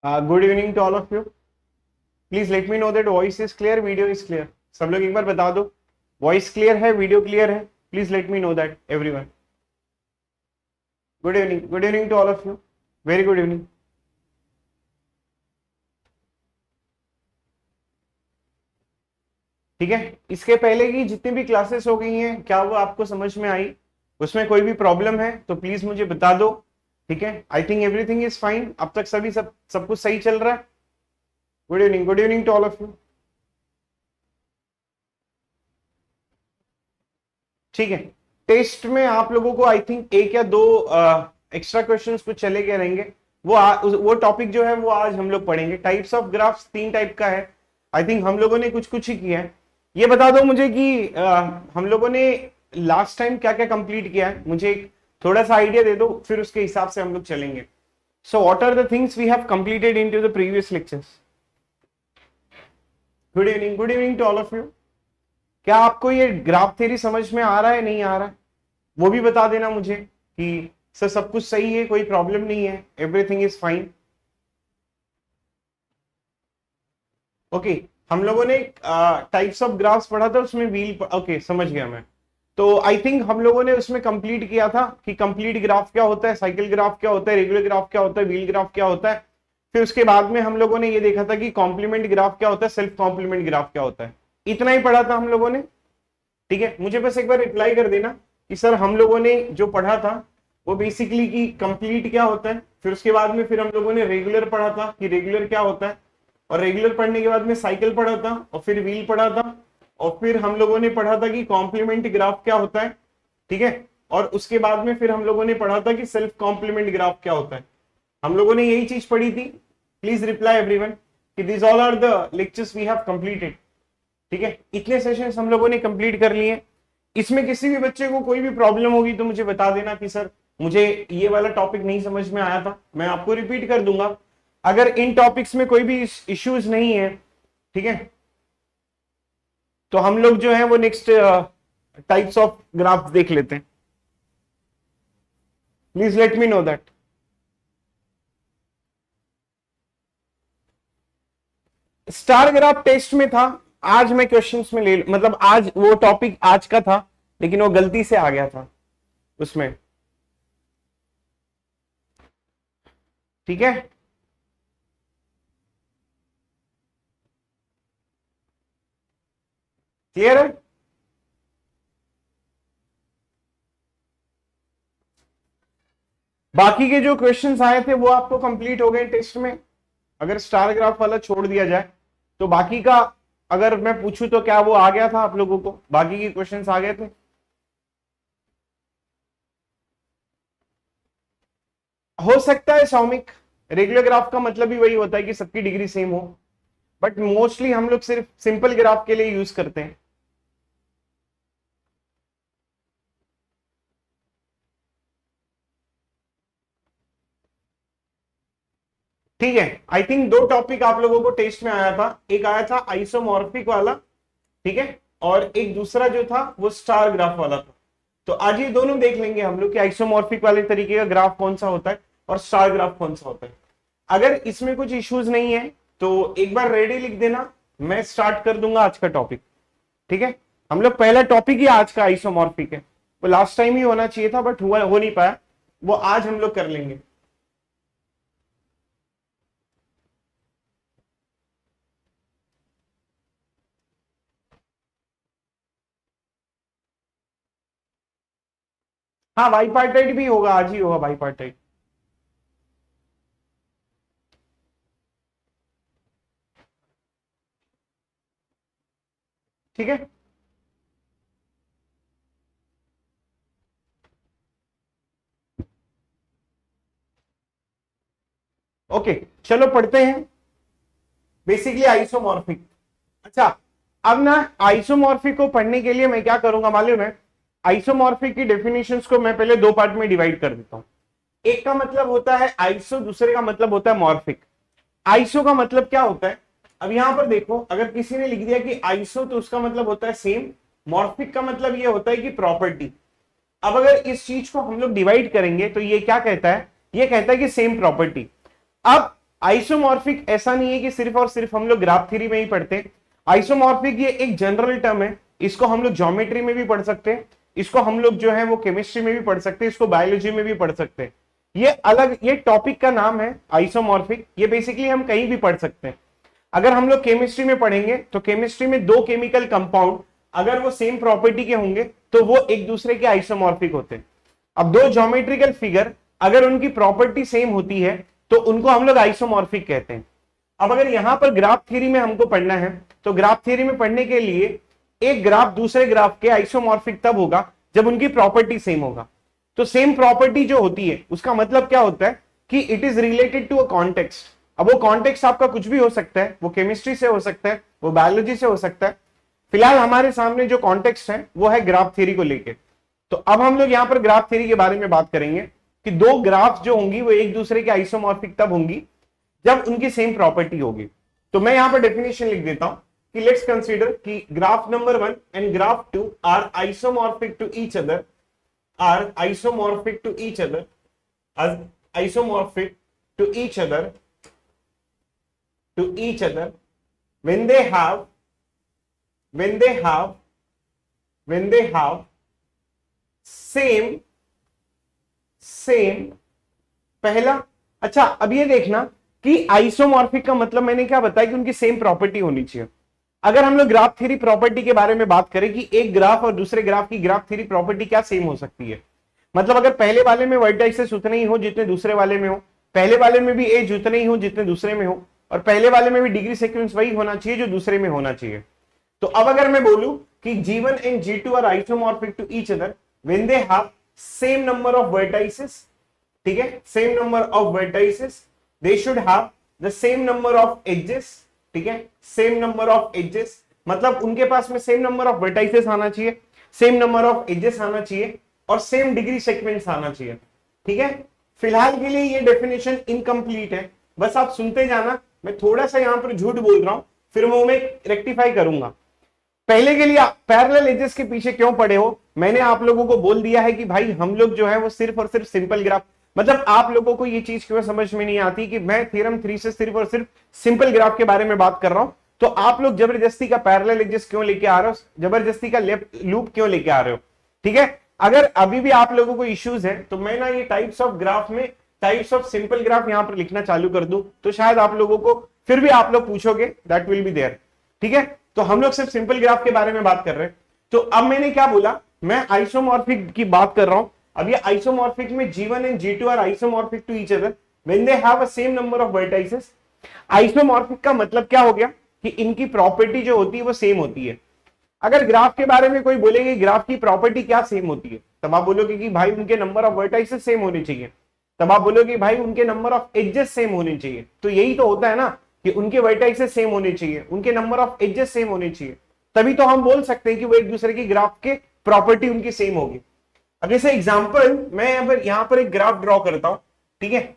Good evening to all of you. Please let me know that voice is clear, video is clear. सब लोग एक बार बता दो, वॉइस क्लियर है, वीडियो क्लियर है. Please let me know that everyone. Good evening to all of you. Very good evening. ठीक है, इसके पहले की जितनी भी क्लासेस हो गई हैं, क्या वो आपको समझ में आई? उसमें कोई भी प्रॉब्लम है तो प्लीज मुझे बता दो. ठीक है, I think everything is fine. अब तक सब कुछ सही चल रहा है. Good evening to all of you. ठीक है, टेस्ट में आप लोगों को आई थिंक एक या दो एक्स्ट्रा क्वेश्चंस कुछ चले गए रहेंगे. वो टॉपिक जो है वो आज हम लोग पढ़ेंगे. टाइप्स ऑफ ग्राफ्स 3 टाइप का है. आई थिंक हम लोगों ने कुछ ही किया है. ये बता दो मुझे कि हम लोगों ने लास्ट टाइम क्या क्या कंप्लीट किया है. मुझे एक थोड़ा सा आइडिया दे दो, फिर उसके हिसाब से हम लोग चलेंगे. So what are the things we have completed into the previous lectures. Good evening to all of you. क्या आपको ये ग्राफ थ्योरी समझ में आ रहा है, नहीं आ रहा है? वो भी बता देना मुझे कि सर सब कुछ सही है, कोई प्रॉब्लम नहीं है, एवरीथिंग इज फाइन. ओके, हम लोगों ने टाइप्स ऑफ ग्राफ्स पढ़ा था, उसमें व्हील. ओके, समझ गया मैं. तो आई थिंक हम लोगों ने उसमें कंप्लीट किया था कि कंप्लीट ग्राफ क्या होता है, साइकिल ग्राफ क्या होता है, रेगुलर ग्राफ क्या होता है, व्हील ग्राफ क्या होता है. फिर उसके बाद में हम लोगों ने ये देखा था कि कॉम्प्लीमेंट ग्राफ क्या होता है, सेल्फ कॉम्प्लीमेंट ग्राफ क्या होता है. इतना ही पढ़ा था हम लोगों ने. ठीक है, मुझे बस एक बार रिप्लाई कर देना कि सर हम लोगों ने जो पढ़ा था वो बेसिकली कि कंप्लीट क्या होता है. फिर उसके बाद में फिर हम लोगों ने रेगुलर पढ़ा था कि रेगुलर क्या होता है, और रेगुलर पढ़ने के बाद में साइकिल पढ़ा था, और फिर व्हील पढ़ा था, और फिर हम लोगों ने पढ़ा था कि कॉम्प्लीमेंट ग्राफ क्या होता है. ठीक है, और उसके बाद में फिर हम लोगों ने पढ़ा था कि सेल्फ कॉम्प्लीमेंट ग्राफ क्या होता है. हम लोगों ने यही चीज पढ़ी थी. प्लीज रिप्लाई एवरीवन कि this all are the lectures we have completed. ठीक है, इतने सेशंस हम लोगों ने कंप्लीट कर लिए. इसमें किसी भी बच्चे को कोई भी प्रॉब्लम होगी तो मुझे बता देना कि सर मुझे ये वाला टॉपिक नहीं समझ में आया था. मैं आपको रिपीट कर दूंगा. अगर इन टॉपिक्स में कोई भी इश्यूज नहीं है, ठीक है, तो हम लोग जो है वो नेक्स्ट टाइप्स ऑफ ग्राफ देख लेते हैं. Please let me know that. Star graph test में था. आज मैं क्वेश्चंस में मतलब आज वो टॉपिक आज का था, लेकिन वो गलती से आ गया था उसमें. ठीक है, क्लियर है? बाकी के जो क्वेश्चंस आए थे वो आपको कंप्लीट हो गए टेस्ट में. अगर स्टार ग्राफ वाला छोड़ दिया जाए तो बाकी का अगर मैं पूछूं तो क्या वो आ गया था आप लोगों को? बाकी के क्वेश्चंस आ गए थे? हो सकता है सौमिक, रेगुलर ग्राफ का मतलब ही वही होता है कि सबकी डिग्री सेम हो, बट मोस्टली हम लोग सिर्फ सिंपल ग्राफ के लिए यूज करते हैं. ठीक है, आई थिंक 2 टॉपिक आप लोगों को टेस्ट में आया था. एक आया था आइसोमॉर्फिक वाला, ठीक है, और एक दूसरा जो था वो स्टार ग्राफ वाला था. तो आज ये दोनों देख लेंगे हम लोग कि आइसोमॉर्फिक वाले तरीके का ग्राफ कौन सा होता है और स्टार ग्राफ कौन सा होता है. अगर इसमें कुछ इश्यूज नहीं है तो एक बार रेडी लिख देना, मैं स्टार्ट कर दूंगा आज का टॉपिक. ठीक है, हम लोग पहला टॉपिक ही आज का आइसोमॉर्फिक है. वो लास्ट टाइम ही होना चाहिए था बट हो नहीं पाया. वो आज हम लोग कर लेंगे. हाँ, बाईपार्टाइट भी होगा, आज ही होगा बाईपार्टाइट. ठीक है, ओके, चलो पढ़ते हैं. Basically isomorphic. अच्छा, अब ना आइसोमॉर्फिक को पढ़ने के लिए मैं क्या करूंगा मालूम है? आइसोमॉर्फिक की डेफिनेशंस को मैं पहले 2 पार्ट में डिवाइड कर देता हूं. एक का मतलब होता है आइसो, दूसरे का मतलब होता है मॉर्फिक. आइसो का मतलब क्या होता है? अब यहां पर देखो, अगर किसी ने लिख दिया कि आइसो तो उसका मतलब होता है सेम. मॉर्फिक का मतलब ये होता है कि प्रॉपर्टी. अब अगर इस चीज को हम लोग डिवाइड करेंगे तो ये क्या कहता है? ये कहता है कि सेम प्रॉपर्टी. अब आइसोमॉर्फिक ऐसा नहीं है कि सिर्फ और सिर्फ हम लोग ग्राफ थ्योरी में ही पढ़ते हैं। आइसोमॉर्फिक ये एक जनरल टर्म है, इसको हम लोग ज्योमेट्री में भी पढ़ सकते हैं, इसको हम लोग जो है वो केमिस्ट्री में भी पढ़ सकते हैं, इसको बायोलॉजी में भी पढ़ सकते हैं। ये अलग, ये टॉपिक का नाम है आइसोमॉर्फिक। ये बेसिकली हम कहीं भी पढ़ सकते हैं। अगर हम लोग केमिस्ट्री में पढ़ेंगे तो केमिस्ट्री में दो केमिकल कंपाउंड अगर वो सेम प्रॉपर्टी के होंगे तो वो एक दूसरे के आइसोमॉर्फिक होते हैं। अब दो ज्योमेट्रिकल फिगर अगर उनकी प्रॉपर्टी सेम होती है तो उनको हम लोग आइसोमॉर्फिक कहते हैं। अब अगर यहां पर ग्राफ थ्योरी में हमको पढ़ना है तो ग्राफ थ्योरी में पढ़ने के लिए एक ग्राफ दूसरे ग्राफ के आइसोमॉर्फिक तब होगा जब उनकी प्रॉपर्टी सेम होगा। तो सेम प्रॉपर्टी जो होती है उसका मतलब क्या होता है कि it is related to a context. अब वो कॉन्टेक्स्ट आपका कुछ भी हो सकता है, वो केमिस्ट्री से हो सकता है, वो बायोलॉजी से हो सकता है। फिलहाल हमारे सामने जो कॉन्टेक्स्ट है वो है ग्राफ थ्योरी को लेके। तो अब हम लोग यहां पर ग्राफ थ्योरी के बारे में बात करेंगे कि दो ग्राफ जो होंगी वो एक दूसरे के आइसोमॉर्फिक तब होंगी जब उनकी सेम प्रॉपर्टी होगी। तो मैं यहां पर डेफिनेशन लिख देता हूं कि लेट्स कंसीडर कि graph number 1 and graph 2 are isomorphic to each other, are isomorphic to each other, as isomorphic to each other, when they have same पहला। अच्छा, अब ये देखना कि आइसोमॉर्फिक का मतलब मैंने क्या बताया कि उनकी सेम प्रॉपर्टी होनी चाहिए। अगर हम लोग ग्राफ थ्योरी प्रॉपर्टी के बारे में बात करें कि एक ग्राफ और दूसरे ग्राफ की ग्राफ थ्योरी प्रॉपर्टी क्या सेम हो सकती है, मतलब अगर पहले वाले में वर्टेक्सेस उतने ही हो जितने दूसरे वाले में हो, पहले वाले में भी एज उतने ही हो जितने दूसरे में हो, और पहले वाले में भी डिग्री सीक्वेंस वही होना चाहिए जो दूसरे में होना चाहिए। तो अब अगर मैं बोलूं कि G1 and G2 are isomorphic to each other when they have same number of vertices, ठीक है, same number of vertices, they should have the same number of edges, ठीक है, सेम नंबर ऑफ एजेस, मतलब उनके पास में same number of vertices आना चाहिए, same number of edges आना चाहिए और सेम डिग्री सीक्वेंस आना चाहिए। ठीक है, फिलहाल के लिए ये डेफिनेशन इनकम्प्लीट है, बस आप सुनते जाना। मैं थोड़ा सा यहां पर झूठ बोल रहा हूं, फिर मैं रेक्टिफाई करूंगा। पहले के लिए पैरेलल एजेस के पीछे क्यों पड़े हो, मैंने आप लोगों को बोल दिया है कि भाई हम लोग जो है वो सिर्फ और सिर्फ सिंपल ग्राफ, मतलब आप लोगों को ये चीज क्यों समझ में नहीं आती कि मैं थ्योरम 3 से सिर्फ और सिर्फ सिंपल ग्राफ के बारे में बात कर रहा हूं, तो आप लोग जबरदस्ती का पैरेलल एजेस क्यों लेके आ रहे हो, जबरदस्ती का लेफ्ट लूप क्यों लेके आ रहे हो। ठीक है, अगर अभी भी आप लोगों को इश्यूज है तो मैं ना ये टाइप्स ऑफ ग्राफ में टाइप्स ऑफ सिंपल ग्राफ यहां पर लिखना चालू कर दूं, तो शायद आप लोगों को फिर भी आप लोग पूछोगे, दैट विल बी देयर। ठीक है, तो हम लोग सिर्फ सिंपल ग्राफ के बारे में बात कर रहे हैं। तो अब मैंने क्या बोला, मैं आइसोमॉर्फिक की बात कर रहा हूं। अब ये आइसोमॉर्फिक में G1 and G2 are isomorphic to each other when they have a same number of vertices. Isomorphic का मतलब क्या हो गया कि इनकी प्रॉपर्टी जो होती है वो सेम होती है। अगर ग्राफ के बारे में कोई बोलेगा ग्राफ की प्रॉपर्टी क्या सेम होती है, तब आप बोलोगे कि भाई उनके नंबर ऑफ वर्टाइसेस सेम होने चाहिए, तब आप बोलोगे भाई उनके नंबर ऑफ एजेस सेम होने चाहिए। तो यही तो होता है ना कि उनके वर्टाइसेस सेम होने चाहिए, उनके नंबर ऑफ एजेस सेम होने चाहिए, तभी तो हम बोल सकते हैं कि वो एक दूसरे की ग्राफ के प्रॉपर्टी उनकी सेम होगी। अब जैसे एग्जांपल मैं यहां पर एक ग्राफ ड्रॉ करता हूं, ठीक है।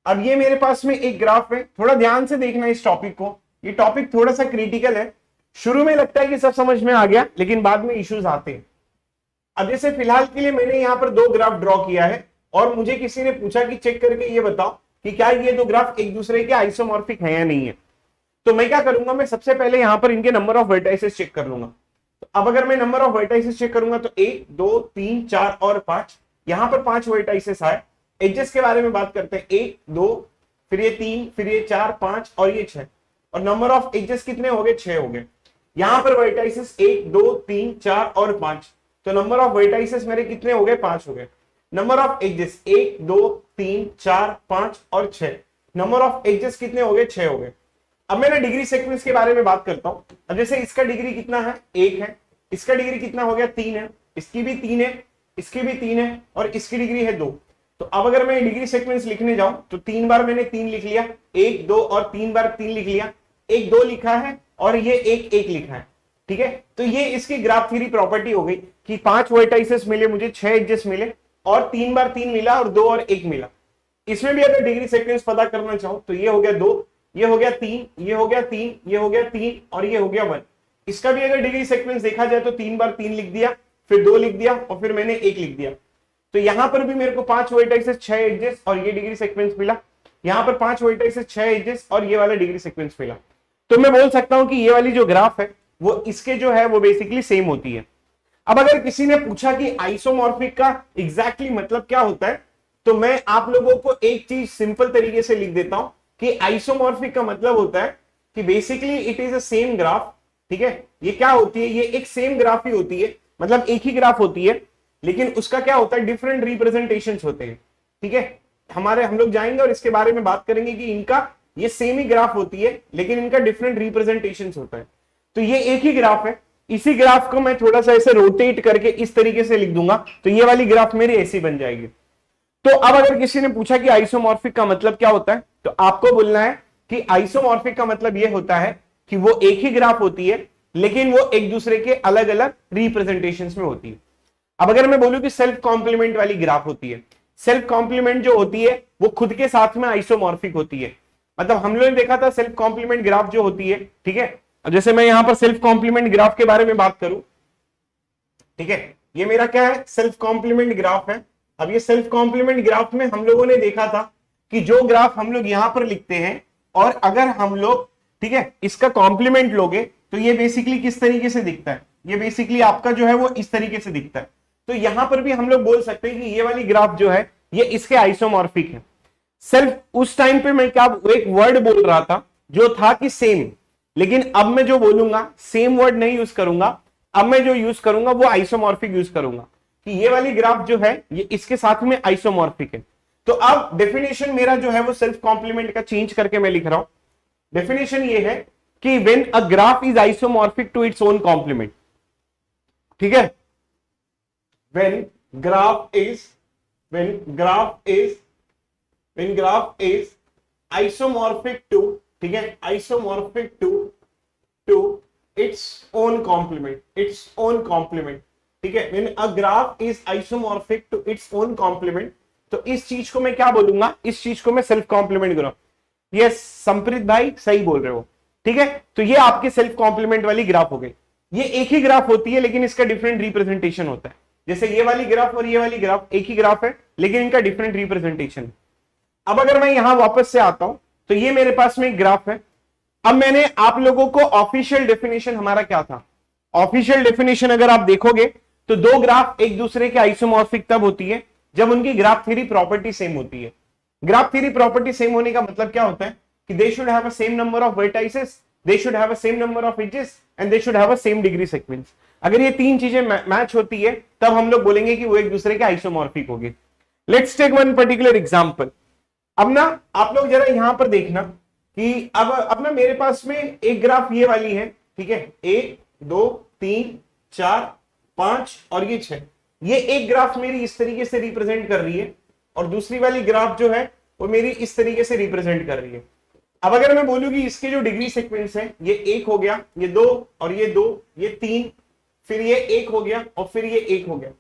अब ये मेरे पास में एक ग्राफ है, थोड़ा ध्यान से देखना इस टॉपिक को, ये टॉपिक थोड़ा सा क्रिटिकल है। शुरू में लगता है कि सब समझ में आ गया, लेकिन बाद में इश्यूज आते हैं। अब जैसे फिलहाल के लिए मैंने यहां पर दो ग्राफ ड्रॉ किया है और मुझे किसी ने पूछा कि चेक करके ये बताओ कि क्या ये दो ग्राफ एक दूसरे के आइसोमॉर्फिक है या नहीं है। तो मैं क्या करूंगा, मैं सबसे पहले यहां पर इनके नंबर ऑफ वर्टाइसेस चेक कर लूंगा। तो अब अगर मैं नंबर ऑफ वर्टाइसेस चेक करूंगा तो 1 2 3 4 और 5, यहां पर 5 वर्टाइसेस आए। एजेस के बारे में बात करते हैं, 1 2 फिर ये 3 फिर ये 4 5 और ये 6, और नंबर ऑफ एजेस कितने हो गए, 6 हो गए। यहां पर वर्टाइसेस 1 2 3 4 और 5, तो नंबर ऑफ वर्टाइसेस मेरे कितने हो गए, 5 हो गए। नंबर ऑफ एजेस 1 2 3 4 5 और 6, नंबर ऑफ एजेस कितने हो गए, 6 हो गए। अब मैं ना डिग्री सीक्वेंस के बारे में बात करता हूं। अब जैसे इसका डिग्री कितना है, 1 है, इसका डिग्री कितना हो गया, 3 है, इसकी भी 3 है, इसकी भी 3 है और इसकी डिग्री है 2। तो अब अगर मैं डिग्री सीक्वेंस लिखने जाऊं तो 3 बार मैंने 3 लिख लिया, 1 2 और 3 बार 3 लिख लिया, 1 2 लिखा है और ये 1 1 लिखा है। ठीक है, तो ये इसकी ग्राफ थ्योरी प्रॉपर्टी हो गई कि 5 वर्टाइसेस मिले मुझे, 6 एजेस मिले और 3 बार 3 मिला और 2 और 1 मिला। इसमें भी अगर डिग्री सीक्वेंस पता करना चाहूं तो ये हो गया 2, ये हो गया 3, ये हो गया 3, ये हो गया 3 और ये हो गया 1। इसका भी अगर डिग्री सीक्वेंस देखा जाए तो 3 बार 3 लिख दिया, फिर 2 लिख दिया और फिर मैंने 1 लिख दिया। तो यहां पर भी मेरे को 5 वर्टाइसेस 6 एजेस और ये डिग्री सीक्वेंस मिला। यहाँ पर 5 वर्टिसेस, 6 एजेस और ये वाला डिग्री सीक्वेंस मिला। तो मैं बोल सकता हूं कि ये वाली जो ग्राफ है वो इसके जो है वो बेसिकली सेम होती है। अब अगर किसी ने पूछा कि आइसोमॉर्फिक का एग्जैक्टली मतलब क्या होता है, तो मैं आप लोगों को एक चीज सिंपल तरीके से लिख देता हूं कि आइसोमॉर्फिक का मतलब होता है कि basically it is a same graph. ठीक है, ये क्या होती है, ये एक सेम ग्राफ ही होती है, मतलब एक ही ग्राफ होती है, लेकिन उसका क्या होता है, डिफरेंट रिप्रेजेंटेशंस होते हैं। ठीक है, हम लोग जाएंगे और इसके बारे में बात करेंगे कि इनका ये सेम ही ग्राफ होती है लेकिन इनका डिफरेंट रिप्रेजेंटेशंस होता है। तो ये एक ही ग्राफ है, इसी ग्राफ को मैं थोड़ा सा ऐसे रोटेट करके इस तरीके से लिख दूंगा तो ये वाली ग्राफ मेरी ऐसी बन जाएगी। तो अब अगर किसी ने पूछा कि आइसोमॉर्फिक का मतलब क्या होता है, तो आपको बोलना है कि आइसोमॉर्फिक का मतलब यह होता है कि वो एक ही ग्राफ होती है लेकिन वो एक दूसरे के अलग अलग रिप्रेजेंटेशंस में होती है। अब अगर मैं बोलूं कि सेल्फ कॉम्प्लीमेंट वाली ग्राफ होती है, सेल्फ कॉम्प्लीमेंट जो होती है वो खुद के साथ में आइसोमॉर्फिक होती है। मतलब हम लोगों ने देखा था सेल्फ कॉम्प्लीमेंट ग्राफ जो होती है, ठीक है, अब जैसे मैं यहां पर सेल्फ कॉम्प्लीमेंट ग्राफ के बारे में बात करूं, ठीक है, ये मेरा क्या है, सेल्फ कॉम्प्लीमेंट ग्राफ है। अब ये सेल्फ कॉम्प्लीमेंट ग्राफ में हम लोगों ने देखा था कि जो ग्राफ हम लोग यहां पर लिखते हैं और अगर हम लोग, ठीक है, इसका कॉम्प्लीमेंट लोगे तो ये बेसिकली किस तरीके से दिखता है, ये बेसिकली आपका जो है वो इस तरीके से दिखता है। तो यहां पर भी हम लोग बोल सकते हैं कि ये वाली ग्राफ जो है ये इसके आइसोमॉर्फिक है। सेल्फ, उस टाइम पे मैं क्या एक वर्ड बोल रहा था जो था कि सेम, लेकिन अब मैं जो बोलूंगा सेम वर्ड नहीं यूज करूंगा, अब मैं जो यूज करूंगा वो आइसोमॉर्फिक यूज करूंगा कि ये वाली ग्राफ जो है ये इसके साथ में आइसोमॉर्फिक है। तो अब डेफिनेशन मेरा जो है वो सेल्फ कॉम्प्लीमेंट का चेंज करके मैं लिख रहा हूं। डेफिनेशन ये है कि when a graph is isomorphic to its own complement, ठीक है, when graph is isomorphic to, ठीक है, isomorphic to its own complement, ठीक है, when a graph is isomorphic to its own complement, तो इस चीज को मैं क्या बोलूंगा, इस चीज को मैं self complement graph. Yes Sampreet भाई सही बोल रहे हो, ठीक है, तो ये आपके सेल्फ कॉम्प्लीमेंट वाली ग्राफ हो गई। ये एक ही ग्राफ होती है लेकिन इसका डिफरेंट रिप्रेजेंटेशन होता है। जैसे ये वाली ग्राफ और ये वाली ग्राफ एक ही ग्राफ है लेकिन इनका डिफरेंट रिप्रेजेंटेशन। अब अगर मैं यहां वापस से आता हूं तो ये मेरे पास में एक ग्राफ है। अब मैंने आप लोगों को ऑफिशियल डेफिनेशन हमारा क्या था, ऑफिशियल डेफिनेशन अगर आप देखोगे तो दो ग्राफ एक दूसरे के आइसोमॉर्फिक तब होती है जब उनकी ग्राफ थ्योरी प्रॉपर्टी सेम होती है। ग्राफ थ्योरी प्रॉपर्टी सेम होने का मतलब क्या होता है कि they should have a same number of vertices, they should have a same number of edges and they should have a same degree sequence. अगर ये तीन चीजें मैच होती है तब हम लोग बोलेंगे कि वो एक दूसरे के आइसोमॉर्फिक होगी। Let's take one particular example. अब ना आप लोग जरा यहां पर देखना कि अब ना मेरे पास में एक ग्राफ ये वाली है, ठीक है, 1 2 3 4 5 और ये 6, ये एक ग्राफ मेरी इस तरीके से रिप्रेजेंट कर रही है और दूसरी वाली ग्राफ जो है वो मेरी इस तरीके से रिप्रेजेंट कर रही है। अब अगर मैं बोलूं कि इसके जो डिग्री सीक्वेंस है ये 1 हो गया, ये 2 और ये 2, ये 3, फिर ये 1 हो गया और फिर ये 1 हो गया,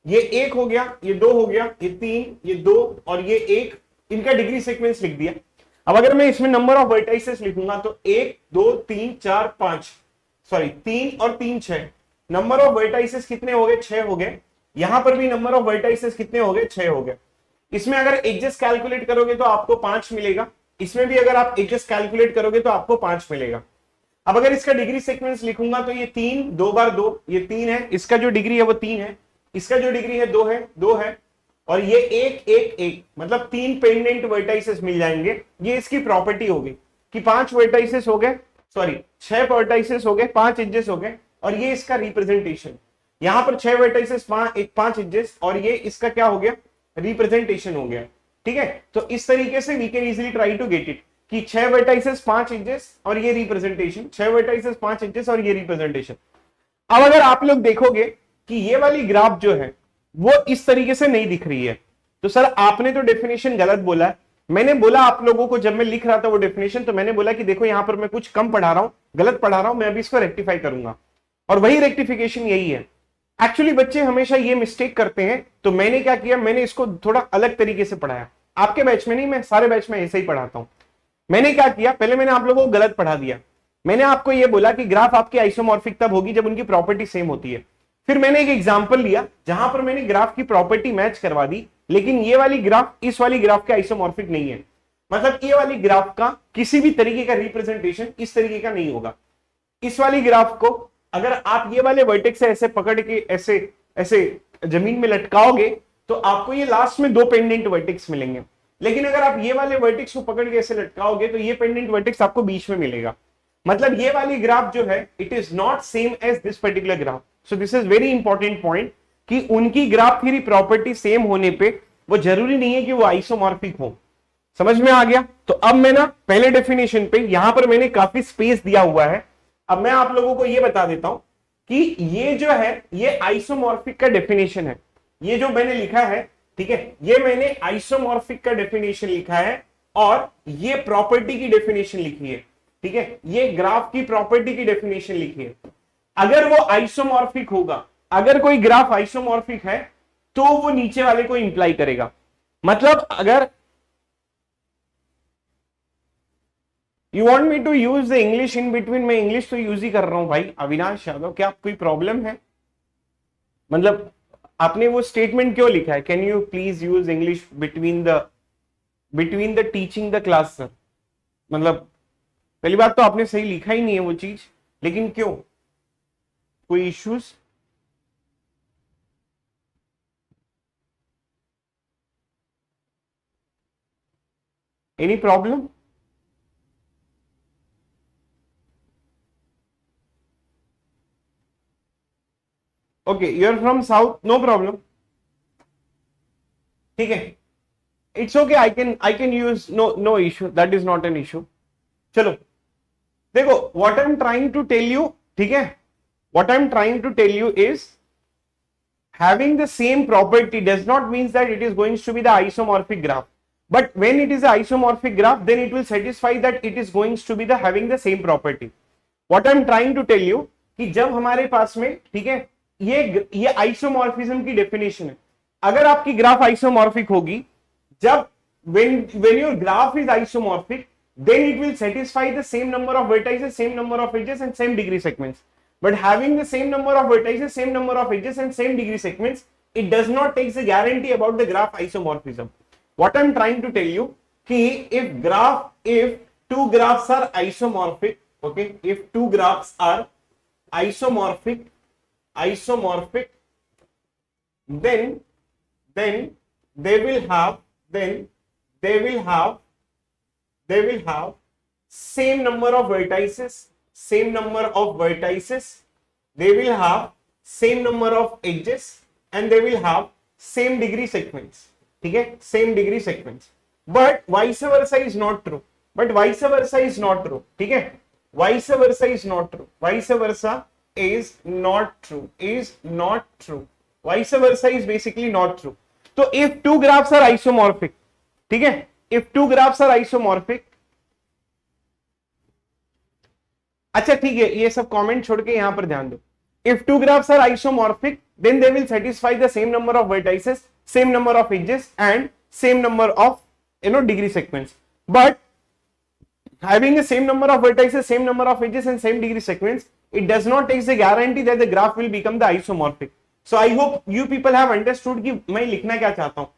ये 1 हो गया, ये 2 हो गया, ये 3, ये 2 और ये 1, इनका डिग्री सीक्वेंस लिख दिया। अब अगर मैं इसमें नंबर ऑफ वर्टाइसेस लिखूंगा तो 1 2 3 4 5, सॉरी 3 और 3 6, नंबर ऑफ वर्टाइसेस कितने हो गए, 6 हो गए। यहां पर भी नंबर ऑफ वर्टाइसेस कितने हो गए, 6 हो गए। इसमें अगर एजेस कैलकुलेट करोगे तो आपको 5 मिलेगा, इसमें भी अगर आप एजेस कैलकुलेट करोगे तो आपको 5 मिलेगा। अब अगर इसका डिग्री सीक्वेंस लिखूंगा तो ये 3 2 बार 2, ये 3 है, इसका जो डिग्री है वो 3 है, इसका जो डिग्री है 2 है, 2 है और ये 1 1 1, मतलब 3 पेंडेंट वर्टाइसेस मिल जाएंगे। ये इसकी प्रॉपर्टी होगी कि 5 वर्टाइसेस हो गए, सॉरी 6 वर्टाइसेस हो गए, 5 एजेस हो गए और ये इसका रिप्रेजेंटेशन। यहां पर 6 वर्टाइसेस 5 एजेस और ये इसका क्या हो गया, रिप्रेजेंटेशन हो गया। ठीक है, तो इस तरीके से we can easily try to get it कि 6 वर्टाइसेस 5 एजेस और ये रिप्रेजेंटेशन, 6 वर्टाइसेस 5 एजेस और ये रिप्रेजेंटेशन। अब अगर आप लोग देखोगे कि ये वाली ग्राफ जो है वो इस तरीके से नहीं दिख रही है तो सर आपने तो डेफिनेशन गलत बोला है। मैंने बोला आप लोगों को जब मैं लिख रहा था वो डेफिनेशन, तो मैंने बोला कि देखो यहां पर मैं कुछ कम पढ़ा रहा हूं, गलत पढ़ा रहा हूं, मैं अभी इसको रेक्टिफाई करूंगा और वही रेक्टिफिकेशन यही है। एक्चुअली बच्चे हमेशा ये मिस्टेक करते हैं, तो मैंने क्या किया, मैंने इसको थोड़ा अलग तरीके से पढ़ाया। आपके बैच में नहीं, मैं सारे बैच में ऐसे ही पढ़ाता हूं। मैंने क्या किया, पहले मैंने आप लोगों को गलत पढ़ा दिया। मैंने आपको यह बोला कि ग्राफ आपकी आइसोमॉर्फिक तब होगी जब उनकी प्रॉपर्टी सेम होती है। फिर मैंने एक एग्जांपल लिया जहां पर मैंने ग्राफ की प्रॉपर्टी मैच करवा दी, लेकिन ये वाली ग्राफ इस वाली ग्राफ के आइसोमॉर्फिक नहीं है। मतलब ये वाली ग्राफ का किसी भी तरीके का रिप्रेजेंटेशन इस तरीके का नहीं होगा। इस वाली ग्राफ को अगर आप ये वाले वर्टेक्स से ऐसे पकड़ के ऐसे ऐसे जमीन में लटकाओगे तो आपको ये लास्ट में दो पेंडेंट वर्टेक्स मिलेंगे। लेकिन अगर आप ये वाले वर्टेक्स को पकड़ के ऐसे लटकाओगे तो ये पेंडेंट वर्टेक्स आपको बीच में मिलेगा। मतलब ये वाली ग्राफ जो है it is not same as this particular graph. So this is very important point कि उनकी ग्राफ थ्योरी प्रॉपर्टी सेम होने पे वो जरूरी नहीं है कि वो आइसोमॉर्फिक हो। समझ में आ गया? तो अब मैं ना पहले डेफिनेशन पे यहां पर मैंने काफी स्पेस दिया हुआ है। अब मैं आप लोगों को ये बता देता हूं कि ये जो है ये आइसोमॉर्फिक का डेफिनेशन है। ये जो मैंने लिखा है, ठीक है, ये मैंने आइसोमॉर्फिक का डेफिनेशन लिखा है और ये प्रॉपर्टी की डेफिनेशन लिखी है। ठीक है, ये ग्राफ की प्रॉपर्टी की डेफिनेशन लिखी है। अगर वो आइसोमॉर्फिक होगा, अगर कोई ग्राफ आइसोमॉर्फिक है तो वो नीचे वाले को इंप्लाई करेगा। मतलब अगर you want me to use the English in between, मैं इंग्लिश तो यूज ही कर रहा हूं भाई अविनाश यादव, क्या कोई प्रॉब्लम है? मतलब आपने वो स्टेटमेंट क्यों लिखा है? Can you please use English between the teaching the class sir? मतलब पहली बात तो आपने सही लिखा ही नहीं है वो चीज, लेकिन क्यों? कोई issues? Any problem? Okay, you are from south, no problem, ठीक है, it's okay, I can use, no issue, that is not an issue. चलो देखो, what I am trying to tell you, ठीक है, what I am trying to tell you is having the same property does not mean that it is going to be the isomorphic graph, but when it is a isomorphic graph then it will satisfy that it is going to be the having the same property. What I am trying to tell you कि जब हमारे पास में, ठीक है, ये isomorphism की definition है। अगर आपकी ग्राफ आइसोमॉर्फिक होगी, जब when your graph is isomorphic then it will satisfy the same number of vertices, same number of edges and same degree segments. But having the same number of vertices, same number of edges and same degree segments, it does not take the guarantee about the graph isomorphism. What I am trying to tell you कि if two graphs are isomorphic, okay, if two graphs are isomorphic, then they will have same number of vertices, they will have same number of edges and they will have same degree segments, ठीक है, same degree segments, but vice versa is not true, ठीक है, vice versa is not true, vice versa is basically not true. तो if two graphs are isomorphic, ठीक है, if two graphs are isomorphic, अच्छा ठीक है, ये सब कमेंट छोड़ के यहां पर ध्यान दो। If two graphs are isomorphic, then they will satisfy the same number of vertices, same number of edges, and same number of degree segments. But having the same number of vertices, same number of edges, and same degree segments, it does not take the guarantee that the graph will become the isomorphic. So I hope you people have understood कि मैं लिखना क्या चाहता हूं।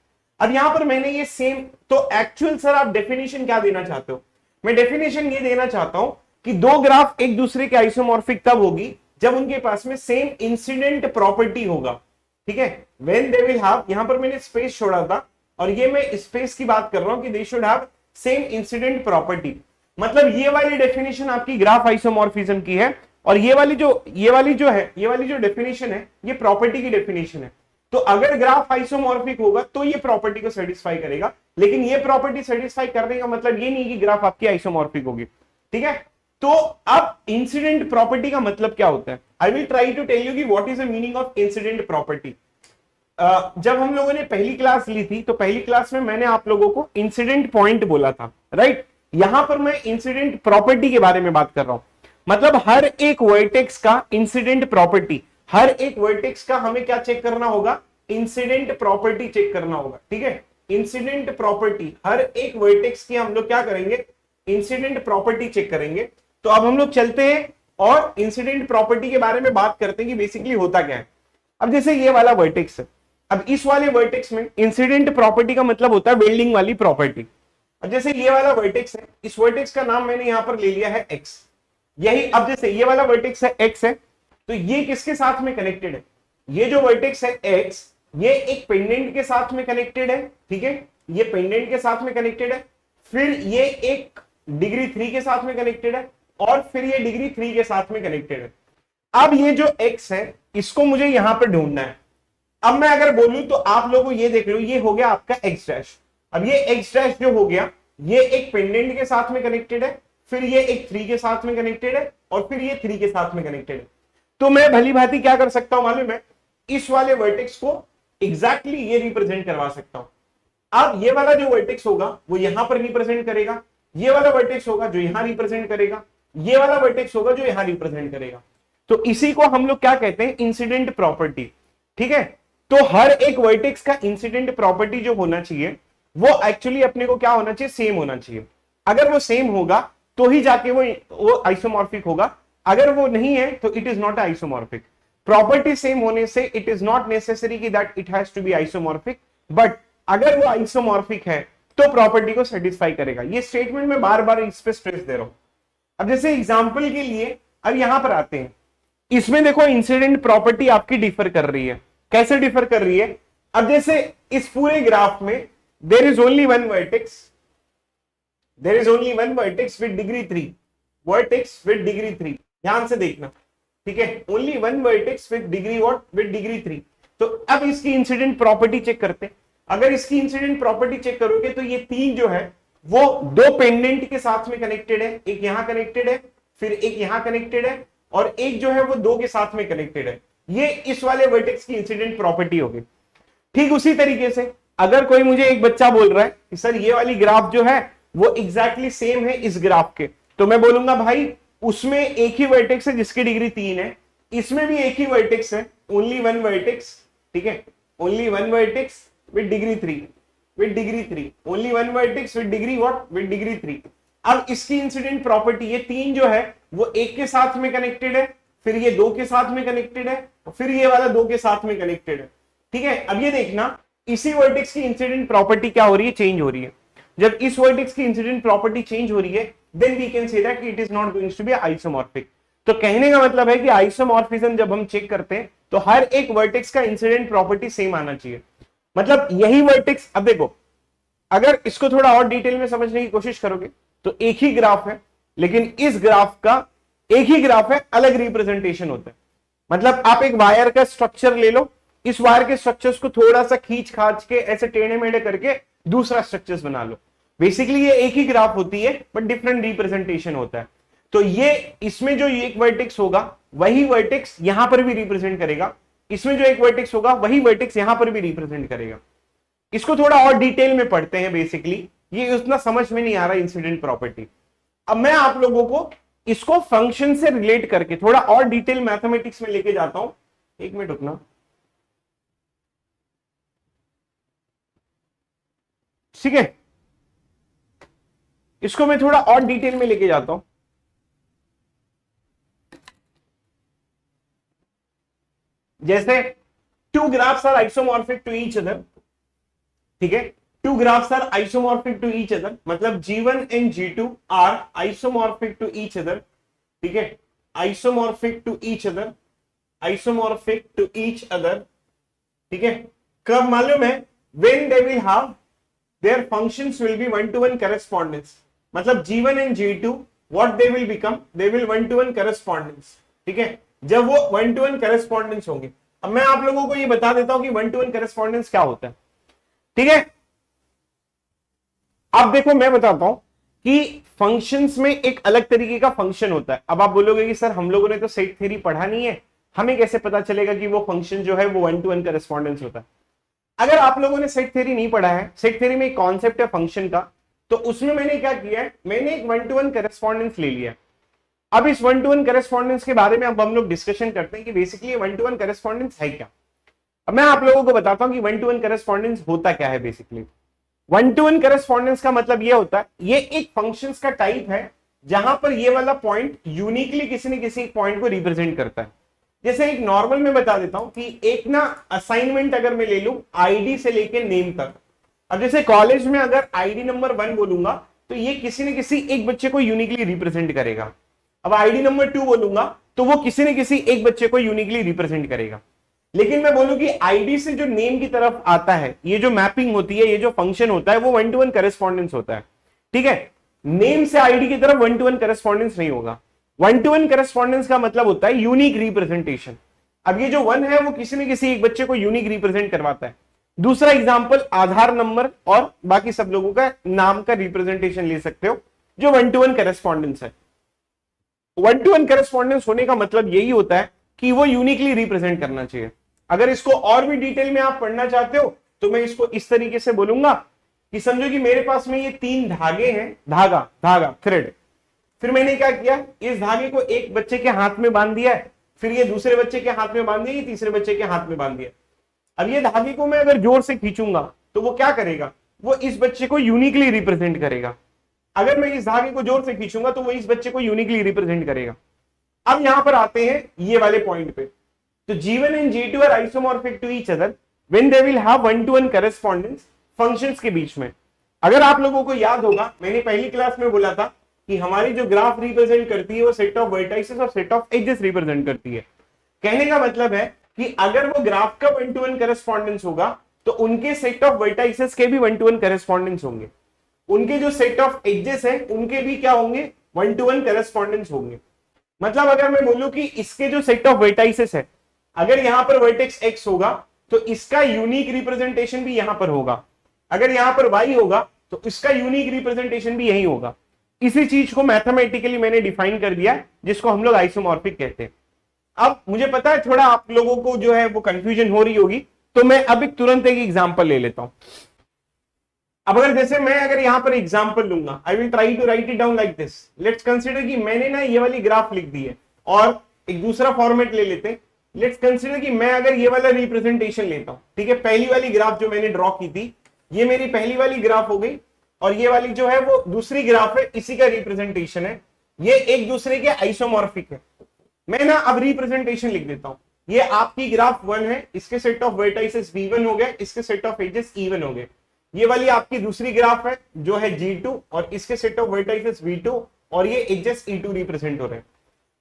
अब यहां पर मैंने ये सेम, तो एक्चुअल सर आप डेफिनेशन क्या देना चाहते हो? मैं डेफिनेशन ये देना चाहता हूं कि दो ग्राफ एक दूसरे के आइसोमॉर्फिक तब होगी जब उनके पास में सेम इंसिडेंट प्रॉपर्टी होगा, ठीक है, व्हेन दे विल हैव, यहां पर मैंने स्पेस छोड़ा था और ये मैं स्पेस की बात कर रहा हूं कि they should have same incident property. मतलब ये वाली डेफिनेशन आपकी ग्राफ आइसोमॉर्फिज्म की है और ये वाली जो डेफिनेशन है ये प्रॉपर्टी की डेफिनेशन है। तो अगर ग्राफ आइसोमॉर्फिक होगा तो ये प्रॉपर्टी को सेटिस्फाई करेगा, लेकिन ये प्रॉपर्टी सेटिस्फाई करने का मतलब ये नहीं कि ग्राफ आपकी आइसोमॉर्फिक होगी, ठीक है। तो अब इंसिडेंट प्रॉपर्टी का मतलब क्या होता है? I will try to tell you कि what is the meaning of incident property. जब हम लोगों ने पहली क्लास ली थी तो पहली क्लास में मैंने आप लोगों को इंसिडेंट पॉइंट बोला था, राइट। यहां पर मैं इंसिडेंट प्रॉपर्टी के बारे में बात कर रहा हूं। मतलब हर एक वर्टेक्स का इंसिडेंट प्रॉपर्टी, हर एक वर्टेक्स का हमें क्या चेक करना होगा? इंसिडेंट प्रॉपर्टी चेक करना होगा, ठीक है। इंसिडेंट प्रॉपर्टी, हर एक वर्टेक्स की हम लोग क्या करेंगे? इंसिडेंट प्रॉपर्टी चेक करेंगे। तो अब हम लोग चलते हैं और इंसिडेंट प्रॉपर्टी के बारे में बात करते हैं कि बेसिकली होता क्या है। अब जैसे ये वाला वर्टेक्स है, अब इस वाले वर्टेक्स में इंसिडेंट प्रॉपर्टी का मतलब होता है वेल्डिंग वाली प्रॉपर्टी। अब जैसे ये वाला वर्टेक्स है, इस वर्टेक्स का नाम मैंने यहां पर ले लिया है एक्स, यही अब जैसे ये वाला वर्टेक्स है एक्स है, तो ये किसके साथ में कनेक्टेड है, ये जो वर्टेक्स है एक्स, ये एक पेंडेंट के साथ में कनेक्टेड है, ठीक है, ये पेंडेंट के साथ में कनेक्टेड है, फिर ये एक डिग्री 3 के साथ में कनेक्टेड है, और फिर ये डिग्री 3 के साथ में कनेक्टेड है। अब ये जो x है इसको मुझे यहां पर ढूंढना है। अब मैं अगर बोलूं तो आप लोगों ये देख लो, ये हो गया आपका x डैश। अब ये x डैश जो हो गया, ये एक पेंडेंट के साथ में कनेक्टेड है, फिर ये एक 3 के साथ में कनेक्टेड है, और फिर ये 3 के साथ में कनेक्टेड है। तो मैं भली भांति क्या कर सकता हूं मालूम है, इस वाले वर्टेक्स को एग्जैक्टली ये रिप्रेजेंट करवा सकता हूं। अब ये वाला जो वर्टेक्स होगा वो यहां पर रिप्रेजेंट करेगा, ये वाला वर्टेक्स होगा जो यहां रिप्रेजेंट करेगा, ये वाला वर्टेक्स होगा जो यहां रिप्रेजेंट करेगा। तो इसी को हम लोग क्या कहते हैं, इंसिडेंट प्रॉपर्टी, ठीक है। तो हर एक वर्टेक्स का इंसिडेंट प्रॉपर्टी जो होना चाहिए वो एक्चुअली अपने को क्या होना चाहिए, सेम होना चाहिए। अगर वो सेम होगा तो ही जाके वो आइसोमॉर्फिक होगा, अगर वो नहीं है तो it is not isomorphic. Property same होने से इट इज नॉट नेसेसरी कि that it has to be isomorphic, but अगर वो आइसोमॉर्फिक है तो प्रॉपर्टी को सेटिस्फाई करेगा। ये स्टेटमेंट में बार बार इस पे स्ट्रेस दे रहा हूं। अब जैसे एग्जांपल के लिए अब यहां पर आते हैं, इसमें देखो इंसिडेंट प्रॉपर्टी आपकी डिफर कर रही है। कैसे डिफर कर रही है, अब जैसे इस पूरे ग्राफ में there is only one vertex, there is only one vertex with degree 3, vertex with degree 3, ध्यान से देखना, ठीक है, only one vertex with degree what, with degree 3। तो अब इसकी इंसिडेंट प्रॉपर्टी चेक करते हैं। अगर इसकी इंसिडेंट प्रॉपर्टी चेक करोगे तो ये 3 जो है वो 2 पेंडेंट के साथ में कनेक्टेड है, एक यहां कनेक्टेड है, फिर एक यहां कनेक्टेड है, और एक जो है वो 2 के साथ में कनेक्टेड है। ये इस वाले वर्टेक्स की इंसिडेंट प्रॉपर्टी होगी। ठीक उसी तरीके से अगर कोई मुझे एक बच्चा बोल रहा है कि सर ये वाली ग्राफ जो है वो एग्जैक्टली सेम है इस ग्राफ के, तो मैं बोलूंगा भाई उसमें एक ही वर्टेक्स है जिसकी डिग्री 3 है, इसमें भी एक ही वर्टेक्स है, ओनली वन वर्टेक्स, ठीक है, only one vertex with degree 3, with degree 3, only one vertex with degree what, with degree 3। अब इसकी इंसिडेंट प्रॉपर्टी ये 3 जो है वो एक के साथ में कनेक्टेड है, फिर ये 2 के साथ में कनेक्टेड है, और फिर ये वाला 2 के साथ में कनेक्टेड है, ठीक है। अब ये देखना इसी वर्टेक्स की इंसिडेंट प्रॉपर्टी क्या हो रही है, चेंज हो रही है। जब इस वर्टेक्स की इंसिडेंट प्रॉपर्टी चेंज हो रही है then we can say that it is not going to be isomorphic. तो कहने का मतलब है कि आइसोमॉर्फिज्म जब हम चेक करते हैं तो हर एक वर्टेक्स का इंसिडेंट प्रॉपर्टी सेम आना चाहिए। मतलब यही वर्टेक्स, अब देखो अगर इसको थोड़ा और डिटेल में समझने की कोशिश करोगे तो एक ही ग्राफ है, लेकिन इस ग्राफ का एक ही ग्राफ है, अलग रिप्रेजेंटेशन होता है। मतलब आप एक वायर का स्ट्रक्चर ले लो, इस वायर के स्ट्रक्चर्स को थोड़ा सा खींच खाच के ऐसे टेढ़े मेढ़े करके दूसरा स्ट्रक्चर्स बना लो, बेसिकली ये एक ही ग्राफ होती है बट डिफरेंट रिप्रेजेंटेशन होता है। तो ये इसमें जो एक वर्टेक्स होगा वही वर्टेक्स यहां पर भी रिप्रेजेंट करेगा, इसमें जो एक वर्टेक्स होगा वही वर्टेक्स यहां पर भी रिप्रेजेंट करेगा। इसको थोड़ा और डिटेल में पढ़ते हैं, बेसिकली ये उतना समझ में नहीं आ रहा इंसिडेंट प्रॉपर्टी। अब मैं आप लोगों को इसको फंक्शन से रिलेट करके थोड़ा और डिटेल मैथमेटिक्स में लेके जाता हूं। एक मिनट रुकना, ठीक है, इसको मैं थोड़ा और डिटेल में लेके जाता हूं। जैसे two graphs are isomorphic to each other, ठीक है, two graphs are isomorphic to each other, मतलब G1 and G2 are isomorphic to each other, ठीक है, isomorphic to each other, isomorphic to each other, ठीक है। कब मालूम है, when they will have their functions will be one to one correspondence, मतलब G1 and G2 what they will become, they will one to one correspondence, ठीक है, जब वो वन टू वन करेस्पॉन्डेंस होंगे। अब मैं आप लोगों को ये बता देता हूं कि वन टू वन करेस्पॉन्डेंस क्या होता है, ठीक है। अब देखो मैं बताता हूं कि फंक्शंस में एक अलग तरीके का फंक्शन होता है। अब आप बोलोगे कि सर हम लोगों ने तो सेट थ्योरी पढ़ा नहीं है, हमें कैसे पता चलेगा कि वो फंक्शन जो है वो वन टू वन करेस्पॉन्डेंस होता है। अगर आप लोगों ने सेट थ्योरी नहीं पढ़ा है, सेट थ्योरी में एक कॉन्सेप्ट है फंक्शन का, तो उसमें मैंने क्या किया है, मैंने एक वन टू वन करेस्पॉन्डेंस ले लिया। अब इस वन टू वन करेस्पॉन्डेंस के बारे में अब हम लोग डिस्कशन करते हैं कि basically one to one correspondence है क्या। अब मैं आप लोगों को बताता हूं कि वन टू वन करेस्पॉन्डेंस होता क्या है। Basically one to one correspondence का मतलब ये होता है, ये एक फंक्शंस का टाइप है जहां पर ये वाला पॉइंट यूनिकली किसी न किसी पॉइंट को रिप्रेजेंट करता है। जैसे एक नॉर्मल में बता देता हूं कि एक ना असाइनमेंट अगर मैं ले लूं आईडी से लेके नेम तक, अब जैसे कॉलेज में अगर आईडी नंबर 1 बोलूंगा तो ये किसी न किसी एक बच्चे को यूनिकली रिप्रेजेंट करेगा। अब आईडी नंबर 2 बोलूंगा तो वो किसी न किसी एक बच्चे को यूनिकली रिप्रेजेंट करेगा। लेकिन मैं बोलूं कि आईडी से जो नेम की तरफ आता है, ये जो मैपिंग होती है, ये जो फंक्शन होता है, वो 1 to 1 करेस्पॉन्डेंस होता है। ठीक है, नेम से आईडी की तरफ 1 to 1 करेस्पॉन्डेंस नहीं होगा। 1 to 1 करेस्पॉन्डेंस का मतलब होता है यूनिक रिप्रेजेंटेशन। अब ये जो 1 है वो किसी न किसी एक बच्चे को यूनिक रिप्रेजेंट करवाता है। दूसरा एग्जाम्पल, आधार नंबर और बाकी सब लोगों का नाम का रिप्रेजेंटेशन ले सकते हो, जो 1 to 1 करेस्पॉन्डेंस है। 1 to 1 करेस्पॉन्डेंस होने का मतलब यही होता है कि वो यूनिकली रिप्रेजेंट करना चाहिए। अगर इसको और भी डिटेल में आप पढ़ना चाहते हो तो मैं इसको इस तरीके से बोलूंगा कि समझो कि मेरे पास में ये 3 धागे हैं, धागा थ्रेड। फिर मैंने क्या किया, इस धागे को एक बच्चे के हाथ में बांध दिया है, फिर ये दूसरे बच्चे के हाथ में बांध दिया, ये तीसरे बच्चे के हाथ में बांध दिया। अब ये धागे को मैं अगर जोर से खींचूंगा तो वो क्या करेगा, वो इस बच्चे को यूनिकली रिप्रेजेंट करेगा। अगर मैं इस धागे को जोर से खींचूंगा तो वो इस बच्चे को यूनिकली रिप्रेजेंट करेगा। अब यहां पर आते हैं ये वाले पॉइंट पे, तो G1 and G2 are isomorphic to each other when they will have 1 to 1 correspondence functions के बीच में। अगर आप लोगों को याद होगा, मैंने पहली क्लास में बोला था कि हमारी जो ग्राफ रिप्रेजेंट करती है वो सेट ऑफ वर्टाइसेस और सेट ऑफ एजेस रिप्रेजेंट करती है। कहने का मतलब है कि अगर वो ग्राफ का 1 to 1 करेस्पॉन्डेंस होगा तो उनके सेट ऑफ वर्टाइसेस के भी 1 to 1 करेस्पॉन्डेंस होंगे, उनके जो सेट ऑफ एजेस है उनके भी क्या होंगे, 1 to 1 करेस्पॉन्डेंस होंगे। मतलब अगर मैं बोलूं कि इसके जो सेट ऑफ वर्टाइसेस है, अगर यहां पर वर्टेक्स x होगा तो इसका यूनिक रिप्रेजेंटेशन भी यहां पर होगा, अगर यहां पर y होगा तो इसका यूनिक रिप्रेजेंटेशन भी यही होगा। इसी चीज को मैथमेटिकली मैंने डिफाइन कर दिया, जिसको हम लोग आइसोमॉर्फिक कहते हैं। अब मुझे पता है थोड़ा आप लोगों को जो है वो कंफ्यूजन हो रही होगी, तो मैं अब तुरंत एक एग्जांपल ले लेता हूं। अब अगर जैसे मैं अगर यहां पर एग्जांपल लूंगा, I will try to write it down like this. Let's consider कि मैंने ना ये वाली ग्राफ लिख दी है, और एक दूसरा फॉर्मेट ले लेते हैं। लेट्स कंसीडर कि मैं अगर ये वाला रिप्रेजेंटेशन लेता हूं, ठीक है, पहली वाली ग्राफ जो मैंने ड्रॉ की थी, ये मेरी पहली वाली ग्राफ हो गई, और ये वाली जो है वो दूसरी ग्राफ है, इसी का रिप्रेजेंटेशन है। ये एक दूसरे के आइसोमॉर्फिक है। मैं ना अब रिप्रेजेंटेशन लिख देता हूं। ये आपकी ग्राफ 1 है, इसके सेट ऑफ वर्टाइसेस V1 हो गए, इसके सेट ऑफ एजेस E1 हो गए। ये वाली आपकी दूसरी ग्राफ है जो है G2, और इसके सेट ऑफ वर्टाइसेस V2 और ये एजेस E2 रिप्रेजेंट हो रहे हैं।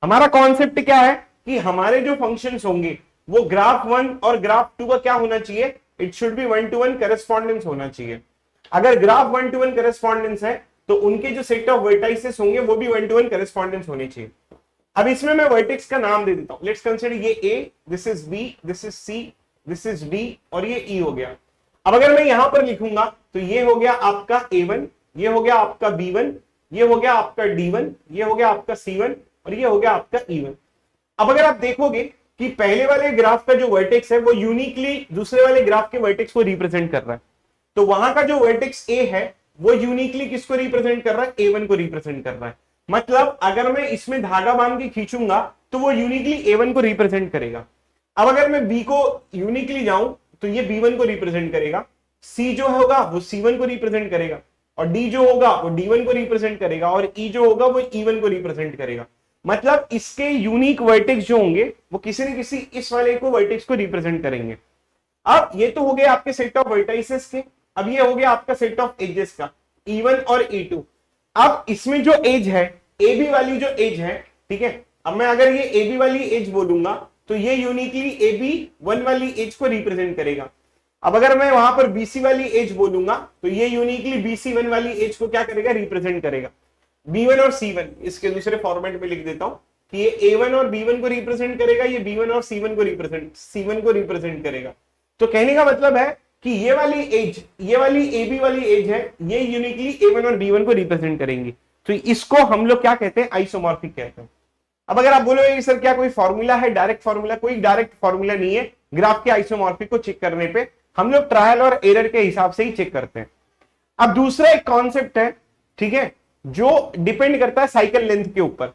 हमारा कॉन्सेप्ट क्या है कि हमारे जो फंक्शंस होंगे वो ग्राफ 1 और ग्राफ 2 का क्या होना चाहिए, it should be 1 to 1 correspondence होना चाहिए। अगर ग्राफ 1 to 1 करेस्पॉन्डेंस है तो उनके जो सेट ऑफ वर्टाइसेस होंगे वो भी 1 to 1 करेस्पॉन्डेंस होने चाहिए। अब इसमें मैं वर्टेक्स का नाम दे देता हूं। लेट्स कंसीडर ये A, this is B, this is C, this is D और ये E हो गया। अब अगर मैं यहां पर लिखूंगा तो ये हो गया आपका A1, ये हो गया आपका B1, ये हो गया आपका D1, ये हो गया आपका C1 और ये हो गया आपका E1। अब अगर आप देखोगे कि पहले वाले ग्राफ का जो वर्टेक्स है वो यूनिकली दूसरे वाले ग्राफ के वर्टेक्स को रिप्रेजेंट कर रहा है, तो वहां का जो वर्टेक्स A है वो यूनिकली किसको रिप्रेजेंट कर रहा है, A1 को रिप्रेजेंट कर रहा है। मतलब अगर मैं इसमें धागा बांध के खींचूंगा तो वो यूनिकली A1 को रिप्रेजेंट करेगा। अब अगर मैं B को यूनिकली जाऊं तो ये B1 को रिप्रेजेंट करेगा, C जो होगा वो C1 को रिप्रेजेंट करेगा, और D जो होगा वो D1 को रिप्रेजेंट करेगा, और E जो होगा वो E1 को रिप्रेजेंट करेगा। मतलब इसके यूनिक वर्टेक्स जो होंगे वो किसी न किसी इस वाले को वर्टेक्स को रिप्रेजेंट करेंगे। अब ये तो हो गया आपके सेट ऑफ वर्टाइसेस के। अब ये हो गया आपका सेट ऑफ एजेस का, E1 और E2। अब इसमें जो एज है, AB वाली जो एज है, ठीक है, अब मैं अगर ये AB वाली एज बोलूंगा तो ये यूनिकली AB1 वाली एज को रिप्रेजेंट करेगा। अब अगर मैं वहां पर BC वाली एज बोलूंगा तो ये यूनिकली BC1 वाली एज को क्या करेगा, रिप्रेजेंट करेगा। B1 और C1 इसके दूसरे फॉर्मेट में लिख देता हूं कि ये A1 और B1 को रिप्रेजेंट करेगा, ये B1 और C1 को रिप्रेजेंट करेगा। तो कहने का मतलब है कि ये वाली एज, ये वाली AB वाली एज है, ये यूनिकली A1 और B1 को रिप्रेजेंट करेंगी। तो इसको हम लोग क्या कहते हैं, आइसोमॉर्फिक कहते हैं। अब अगर आप बोलोगे सर क्या कोई फॉर्मूला है, डायरेक्ट फॉर्मूला? कोई डायरेक्ट फॉर्मूला नहीं है। ग्राफ के आइसोमॉर्फिक को चेक करने पे हम लोग ट्रायल और एरर के हिसाब से ही चेक करते हैं। अब दूसरा एक कॉन्सेप्ट है, ठीक है, जो डिपेंड करता है साइकिल लेंथ के ऊपर।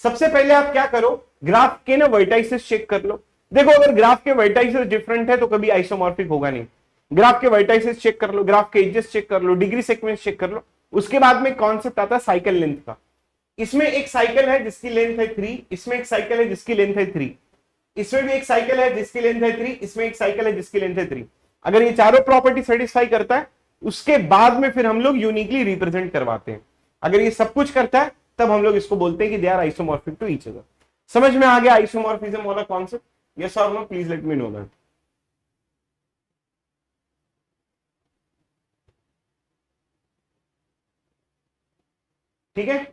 सबसे पहले आप क्या करो, ग्राफ के ना वर्टाइसेस चेक कर लो। देखो अगर ग्राफ के वर्टाइसेस डिफरेंट है तो कभी आइसोमॉर्फिक होगा नहीं। ग्राफ के वर्टाइसेस चेक कर लो, ग्राफ के एजेस चेक कर लो, डिग्री सीक्वेंस चेक कर लो। उसके बाद में कॉन्सेप्ट आता है साइकिल लेंथ का। इसमें एक साइकिल है जिसकी लेंथ है 3, इसमें एक साइकिल है जिसकी लेंथ है 3, इसमें भी एक साइकिल है जिसकी लेंथ है 3, इसमें एक साइकिल है जिसकी लेंथ है 3। अगर ये चारों प्रॉपर्टी सेटिस्फाई करता है उसके बाद में फिर हम लोग यूनिकली रिप्रेजेंट करवाते हैं। अगर ये सब कुछ करता है तब हम लोग इसको बोलते हैं कि they are isomorphic to each other. समझ में आ गया आइसोमॉर्फिज्म वाला कॉन्सेप्ट? यस और no, please let me know that. ठीक है,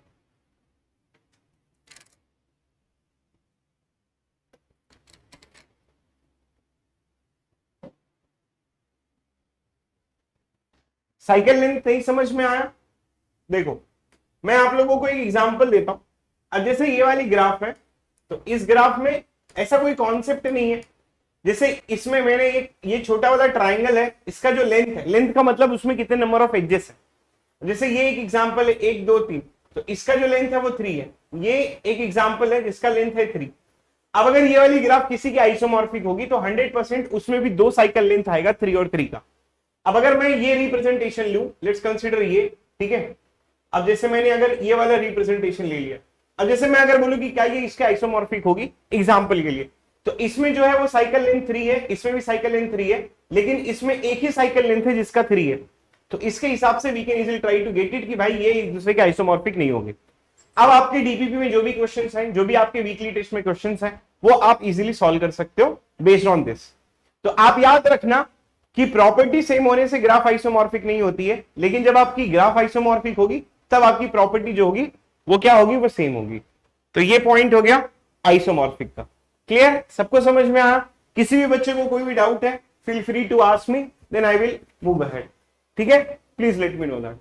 साइकिल लेंथ नहीं समझ में आया? देखो मैं आप लोगों को एक एग्जांपल देता हूं। अब जैसे ये वाली ग्राफ है, तो इस ग्राफ में ऐसा कोई कॉन्सेप्ट नहीं है। जैसे इसमें मैंने एक ये छोटा वाला ट्राइंगल है, इसका जो लेंथ है, लेंथ का मतलब उसमें कितने नंबर ऑफ एजेस है। जैसे ये एक एग्जांपल है 1 2 3, तो इसका जो लेंथ है वो 3 है। ये एक एग्जांपल है जिसका लेंथ है 3। अब अगर ये वाली ग्राफ किसी की आइसोमॉर्फिक होगी तो 100% उसमें भी 2 साइकिल लेंथ आएगा, 3 और 3 का। अब अगर मैं ये रिप्रेजेंटेशन लूं, लेट्स कंसीडर ये, ठीक है। अब जैसे मैंने अगर ये वाला रिप्रेजेंटेशन ले लिया, अब जैसे मैं अगर बोलूं कि क्या ये इसके आइसोमॉर्फिक होगी एग्जांपल के लिए, तो इसमें जो है वो साइकिल लेंथ 3 है, इसमें भी साइकिल लेंथ 3 है, लेकिन इसमें एक ही साइकिल लेंथ है जिसका 3 है। तो इसके हिसाब से we can easily try to get it कि भाई ये एक दूसरे के आइसोमॉर्फिक नहीं होंगे। अब आपके डीपीपी में जो भी क्वेश्चंस हैं, जो भी आपके वीकली टेस्ट में क्वेश्चंस हैं, वो आप इजीली सॉल्व कर सकते हो बेस्ड ऑन दिस। तो आप याद रखना कि प्रॉपर्टी सेम होने से ग्राफ आइसोमॉर्फिक नहीं होती है, लेकिन जब आपकी ग्राफ आइसोमॉर्फिक होगी तब आपकी प्रॉपर्टी जो होगी वो क्या होगी, वो सेम होगी। तो ये पॉइंट हो गया आइसोमॉर्फिक का। क्लियर? सबको समझ में आया? किसी भी बच्चे को कोई भी डाउट है, feel free to ask me, then I will move ahead. ठीक है, please let me know that.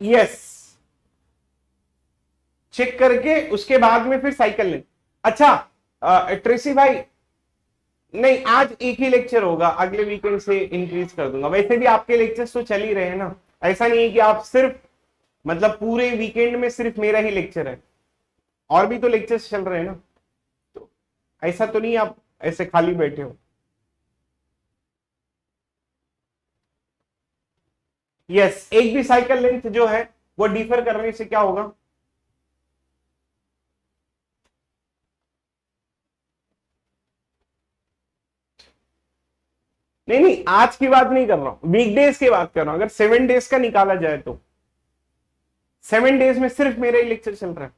Yes, check करके उसके बाद में फिर साइकिल लें। अच्छा ट्रेसी भाई, नहीं आज एक ही लेक्चर होगा, अगले वीकेंड से इंक्रीज कर दूंगा। वैसे भी आपके लेक्चर्स तो चल ही रहे हैं ना, ऐसा नहीं है कि आप सिर्फ मतलब पूरे वीकेंड में सिर्फ मेरा ही लेक्चर है, और भी तो लेक्चर्स चल रहे हैं ना। तो ऐसा तो नहीं आप ऐसे खाली बैठे हो। यस, एक भी साइकिल लेंथ जो है वो डिफर करने से क्या होगा, नहीं नहीं आज की बात नहीं कर रहा हूं, वीकडेज की बात कर रहा हूं। अगर 7 डेज का निकाला जाए तो 7 डेज में सिर्फ मेरा ही लेक्चर चल रहा है।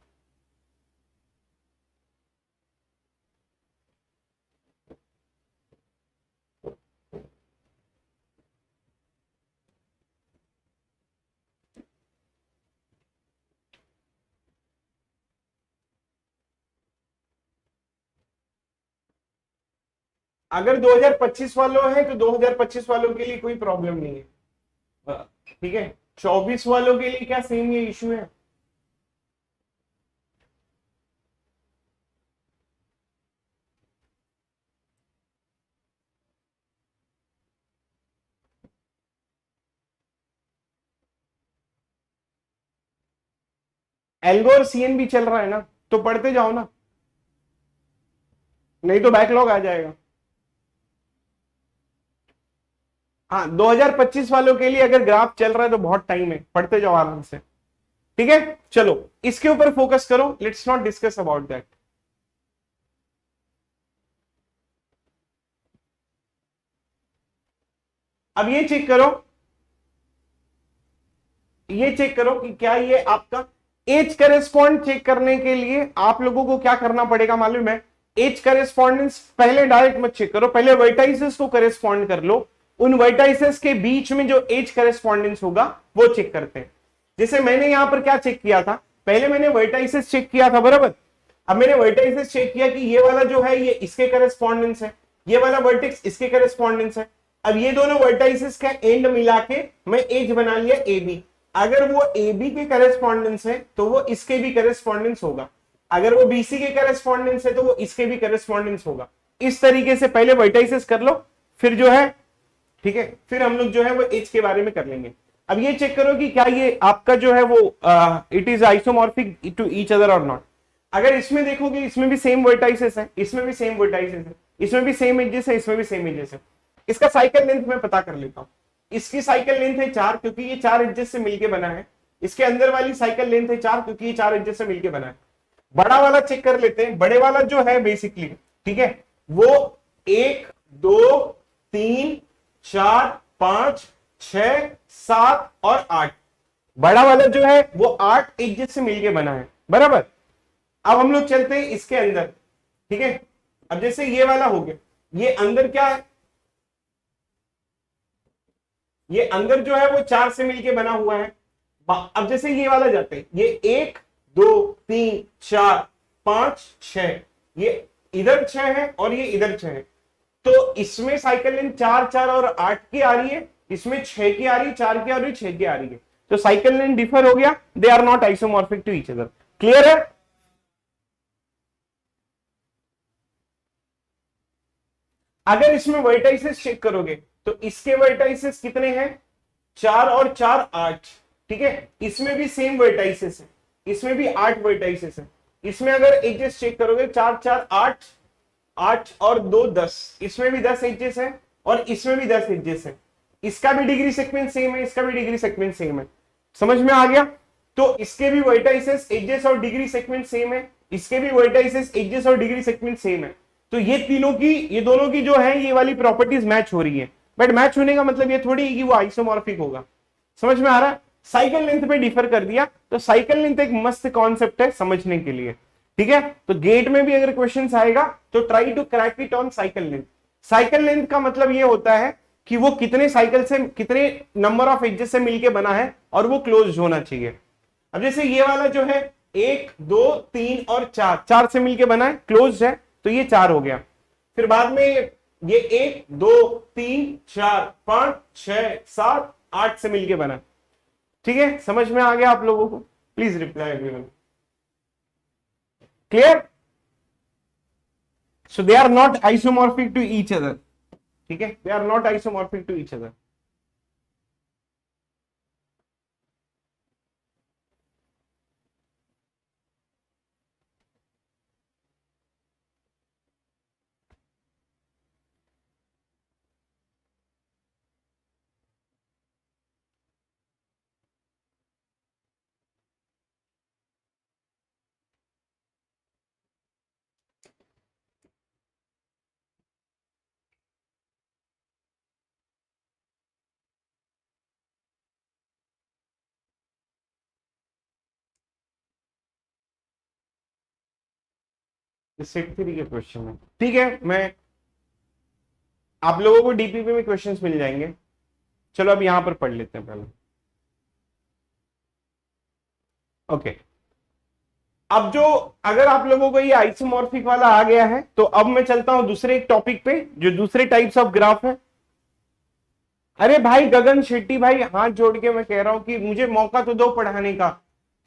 अगर 2025 वालों है तो 2025 वालों के लिए कोई प्रॉब्लम नहीं है, ठीक है। 24 वालों के लिए क्या सेम ये इश्यू है? एल्गो और सीएन भी चल रहा है ना, तो पढ़ते जाओ ना, नहीं तो बैकलॉग आ जाएगा। हाँ 2025 वालों के लिए अगर ग्राफ चल रहा है तो बहुत टाइम है, पढ़ते जाओ आराम से। ठीक है, चलो इसके ऊपर फोकस करो, let's not discuss about that. अब ये चेक करो, ये चेक करो कि क्या ये आपका एज करेस्पॉन्ड चेक करने के लिए आप लोगों को क्या करना पड़ेगा मालूम है? एज करेस्पॉन्डेंस पहले डायरेक्ट मत चेक करो, पहले वर्टाइसेस को करेस्पॉन्ड कर लो। उन वर्टाइसेस के बीच में जो एज करेस्पॉन्डेंस होगा वो चेक करते हैं। जैसे मैंने यहां पर क्या चेक किया था, पहले मैंने वर्टाइसेस चेक किया था, बराबर। अब मैंने वर्टाइसेस चेक किया कि ये वाला जो है ये इसके करेस्पॉन्डेंस है, ये वाला वर्टेक्स इसके करेस्पॉन्डेंस है। अब ये दोनों वर्टाइसेस का एंड मिला के मैं एज बना लिया ए बी। अगर वो ए बी के करेस्पॉन्डेंस है तो वो इसके भी करेस्पॉन्डेंस होगा, अगर वो बीसी के करेस्पॉन्डेंस है तो वो इसके भी करेस्पॉन्डेंस होगा। इस तरीके से पहले वर्टाइसेस कर लो, फिर जो है, ठीक है, फिर हम लोग जो है वो एज के बारे में कर लेंगे। अब ये चेक करो कि क्या ये आपका जो है वो it is isomorphic to each other और नॉट। अगर इसमें देखोगे इसमें भी सेम वर्टाइसेस है, इसमें भी सेम वर्टाइसेस है, इसमें भी सेम एजेस है, इसमें भी सेम एजेस है। इसका साइकिल लेंथ मैं पता कर लेता हूं। इसकी साइकिल लेंथ है 4, क्योंकि ये 4 एजेस से मिलकर बना है। इसके अंदर वाली साइकिल लेंथ है 4, क्योंकि ये 4 एजेस से मिलके बना है। बड़ा वाला चेक कर लेते हैं। बड़े वाला जो है बेसिकली, ठीक है, वो 1 2 3 4 5 6 7 और 8, बड़ा वाला जो है वो 8 एजेस से मिलके बना है, बराबर। अब हम लोग चलते हैं इसके अंदर, ठीक है। अब जैसे ये वाला हो गया, ये अंदर क्या है, ये अंदर जो है वो 4 से मिलके बना हुआ है। अब जैसे ये वाला जाते हैं, ये 1 2 3 4 5 6, ये इधर 6 है और ये इधर 6 है, तो इसमें साइकिल लेंथ 4 4 और 8 की आ रही है, इसमें 6 की आ रही है, 4 की आ रही है, 6 की आ रही है। तो साइकिल लेंथ डिफर हो गया, they are not isomorphic to each other. Clear है? अगर इसमें वर्टाइसेस चेक करोगे तो इसके वर्टाइसेस कितने हैं, 4 और 4 8, ठीक है। इसमें भी सेम वर्टाइसेस है, इसमें भी 8 वर्टाइसेस है। इसमें अगर एजेस चेक करोगे 4 4 8, 8 और 2 10, इसमें भी 10 एजेस है और इसमें भी 10 एजेस है। इसका भी डिग्री सेगमेंट सेम है, इसका भी डिग्री सेगमेंट सेम है। समझ में आ गया? तो इसके भी वर्टाइसेस एजेस और डिग्री सेगमेंट सेम है, इसके भी वर्टाइसेस एजेस और डिग्री सेगमेंट सेम है। तो ये तीनों की, ये दोनों की जो है ये वाली प्रॉपर्टीज मैच हो रही है। बट मैच होने का मतलब ये थोड़ी है कि वो आइसोमॉर्फिक होगा। समझ में आ रहा है? साइकिल लेंथ पे डिफर कर दिया। तो साइकिल लेंथ एक मस्त कॉन्सेप्ट है समझने के लिए, ठीक है। तो गेट में भी अगर क्वेश्चन आएगा तो try to crack it on cycle length. Cycle length का मतलब ये होता है कि वो कितने साइकिल से, कितने नंबर ऑफ एजेस से मिलके बना है और वो क्लोज होना चाहिए। अब जैसे ये वाला जो है 1 2 3 और 4, 4 से मिलके बना है, क्लोज है, तो ये 4 हो गया। फिर बाद में ये 1 2 3 4 5 6 7 8 से मिलके बना, ठीक है। समझ में आ गया आप लोगों को? Please reply everyone. Clear? So they are not isomorphic to each other, ठीक है, they are not isomorphic to each other. Set three के क्वेश्चन है, ठीक है। मैं आप लोगों को डीपीपी में क्वेश्चंस मिल जाएंगे। चलो अब यहां पर पढ़ लेते हैं पहले। ओके, अब जो, अगर आप लोगों को ये आइसोमॉर्फिक वाला आ गया है तो अब मैं चलता हूं दूसरे एक टॉपिक पे, जो दूसरे टाइप्स ऑफ ग्राफ है। अरे भाई गगन शेट्टी भाई, हाथ जोड़ के मैं कह रहा हूं कि मुझे मौका तो दो पढ़ाने का,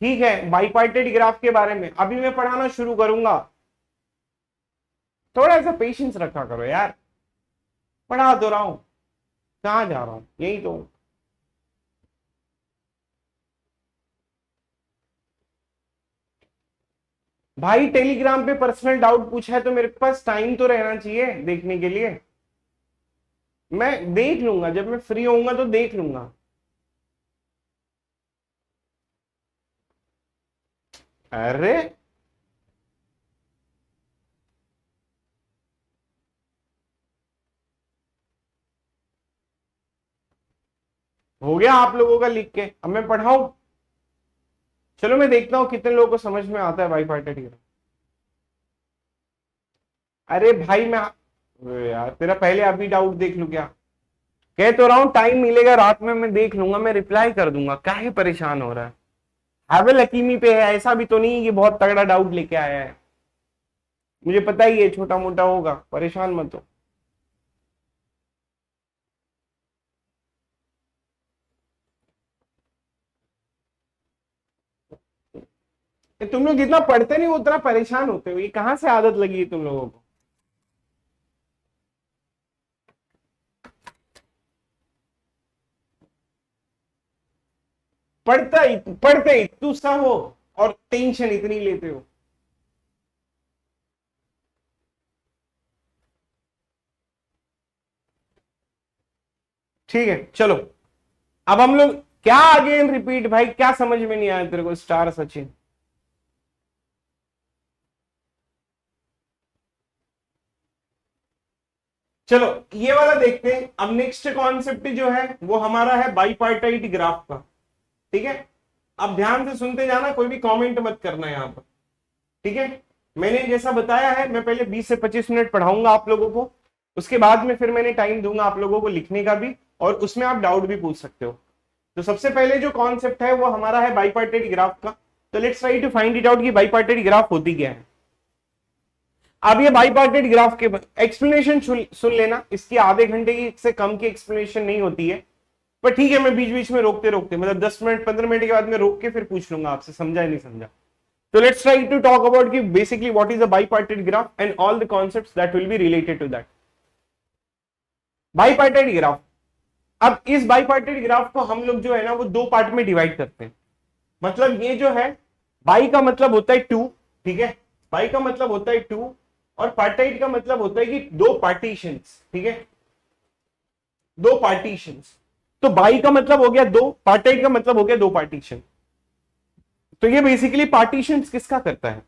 ठीक है। बाइपार्टेड ग्राफ के बारे में अभी मैं पढ़ाना शुरू करूंगा, थोड़ा सा पेशेंस रखा करो यार। पढ़ा तो रहा हूं, कहां जा रहा हूं, यही तो। भाई टेलीग्राम पे पर्सनल डाउट पूछा है तो मेरे पास टाइम तो रहना चाहिए देखने के लिए। मैं देख लूंगा, जब मैं फ्री होऊंगा तो देख लूंगा। अरे हो गया आप लोगों का लिख के, अब मैं पढ़ाऊं? चलो मैं देखता हूं कितने लोगों को समझ में आता है बाइपार्टेड ग्राफ। अरे भाई मैं, अरे यार तेरा पहले अभी डाउट देख लूं क्या? कह तो रहा हूं टाइम मिलेगा रात में, मैं देख लूंगा, मैं रिप्लाई कर दूंगा, काहे परेशान हो रहा है? हैवल हकीमी पे है, ऐसा भी तो नहीं कि बहुत तगड़ा डाउट लेके आया है। मुझे पता ही है छोटा मोटा होगा, परेशान मत हो। तुम लोग जितना पढ़ते नहीं उतना परेशान होते हो, ये कहां से आदत लगी है तुम लोगों को? पढ़ते ही तू सब हो और टेंशन इतनी लेते हो। ठीक है चलो, अब हम लोग क्या अगेन रिपीट भाई, क्या समझ में नहीं आया तेरे को स्टार सचिन? चलो ये वाला देखते हैं। अब नेक्स्ट कॉन्सेप्ट जो है वो हमारा है बाइपार्टाइट ग्राफ का। ठीक है, अब ध्यान से सुनते जाना, कोई भी कमेंट मत करना यहां पर। ठीक है, मैंने जैसा बताया है, मैं पहले 20 से 25 मिनट पढ़ाऊंगा आप लोगों को, उसके बाद में फिर मैंने टाइम दूंगा आप लोगों को लिखने का भी, और उसमें आप डाउट भी पूछ सकते हो। तो सबसे पहले जो कॉन्सेप्ट है वो हमारा है बाइपार्टाइट ग्राफ का। तो let's try to find it out कि बाइपार्टाइट ग्राफ होती क्या है। अब ये बाइपार्टाइट ग्राफ के एक्सप्लेनेशन सुन लेना, इसकी आधे घंटे की से कम की एक्सप्लेनेशन नहीं होती है, पर ठीक है मैं बीच बीच में रोकते रोकते, मतलब 10 मिनट 15 मिनट के बाद में रोक के फिर पूछ लूंगा आपसे समझा या नहीं समझा। तो let's try to talk about कि basically what is a bipartite graph and all the concepts that will be related to that. Bipartite graph, अब इस बाइपार्टाइट ग्राफ को हम लोग जो है ना वो दो पार्ट में डिवाइड करते हैं। मतलब ये जो है, बाई का मतलब होता है टू, ठीक है, बाई का मतलब होता है टू, और पार्टाइट का मतलब होता है कि दो पार्टीशंस। ठीक है, दो पार्टीशंस। तो बाई का मतलब हो गया दो, पार्टाइट का मतलब हो गया दो पार्टीशन। तो ये बेसिकली पार्टीशंस किसका करता है?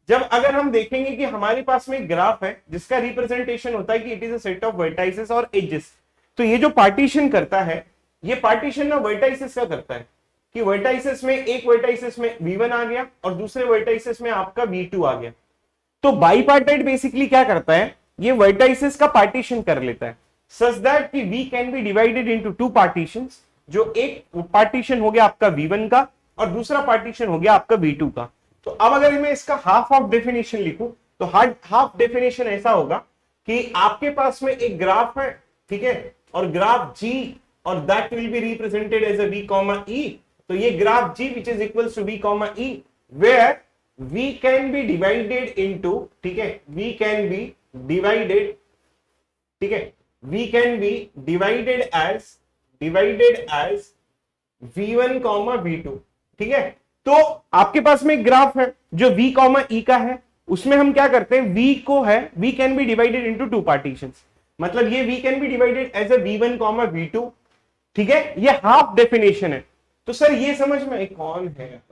जब अगर हम देखेंगे कि हमारे पास में एक ग्राफ है जिसका रिप्रेजेंटेशन होता है कि it is a set of vertices और एजेस, तो ये जो पार्टीशन करता है, ये पार्टीशन ना वर्टाइसेस का करता है कि वर्टाइसेस में एक वर्टाइसेस में V1 आ गया और दूसरे वर्टाइसेस में आपका V2 आ गया। तो बाइपार्टाइट बेसिकली क्या करता है, ये वर्टाइसेस का पार्टीशन कर लेता है सच दैट कि V can be divided into two partitions, जो एक पार्टीशन हो गया आपका V1 का और दूसरा पार्टीशन हो गया आपका V2 का। तो अब अगर मैं इसका हाफ ऑफ डेफिनेशन लिखूं तो हाफ डेफिनेशन ऐसा होगा कि आपके पास में एक ग्राफ है, ठीक है, और ग्राफ G, और that will be represented as a V, E। तो ये graph G which is equals to V, E, where V can be divided into, ठीक है, V can be divided, ठीक है, V can be divided as V1, V2। ठीक है, तो आपके पास में एक ग्राफ है जो V, E का है, उसमें हम क्या करते हैं, V को है V can be divided into two partitions, मतलब ये V can be divided as a V1, V2। ठीक है, ये हाफ डेफिनेशन है। तो सर ये समझ में कौन है,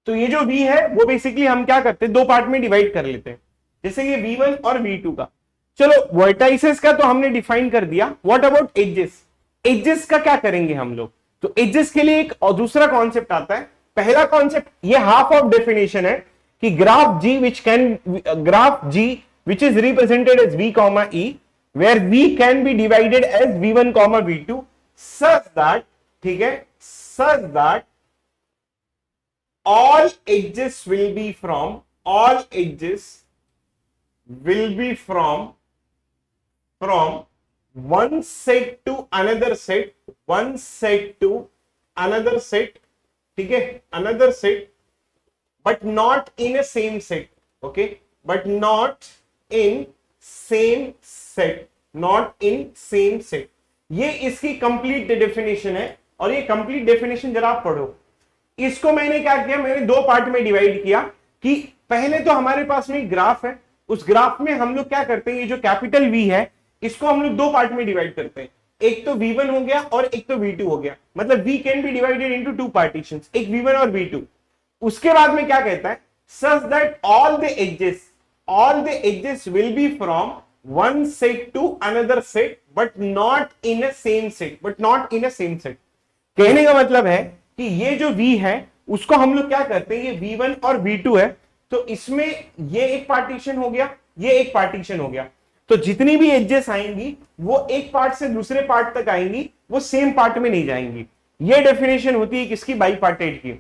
तो ये जो V है वो बेसिकली हम क्या करते हैं, दो पार्ट में डिवाइड कर लेते हैं, जैसे ये V1 और V2 का। चलो वर्टाइसेस का तो हमने डिफाइन कर दिया, व्हाट अबाउट एजेस? एजेस का क्या करेंगे हम लोग? तो एजेस के लिए एक और दूसरा कॉन्सेप्ट आता है। पहला कॉन्सेप्ट, ये हाफ ऑफ डेफिनेशन है कि graph G which is represented as V, E, where V can be divided as V1, V2 such that, ठीक है, such that all edges will be from one set to another set, ठीक है, another set, but not in a same set, okay, but not in same set। ये इसकी complete definition है, और ये complete definition जरा आप पढ़ो। इसको मैंने क्या किया, मैंने दो पार्ट में डिवाइड किया कि पहले तो हमारे पास में ग्राफ है, उस ग्राफ में हम लोग क्या करते हैं, ये जो कैपिटल V है इसको हम लोग दो पार्ट में डिवाइड करते हैं, एक तो V1 हो गया और एक तो V2 हो गया, मतलब V can be divided into two partitions, एक V1 और V2। उसके बाद में क्या कहता है, such that all the edges will be from one set to another set but not in a same set, कहने का मतलब है कि ये जो V है उसको हम लोग क्या करते हैं, ये V1 और V2 है, तो इसमें ये एक पार्टीशन हो गया, ये एक पार्टीशन हो गया, तो जितनी भी एजेस आएंगी वो एक पार्ट से दूसरे पार्ट तक आएंगी, वो सेम पार्ट में नहीं जाएंगी। ये डेफिनेशन होती है किसकी, बाइपार्टाइट की।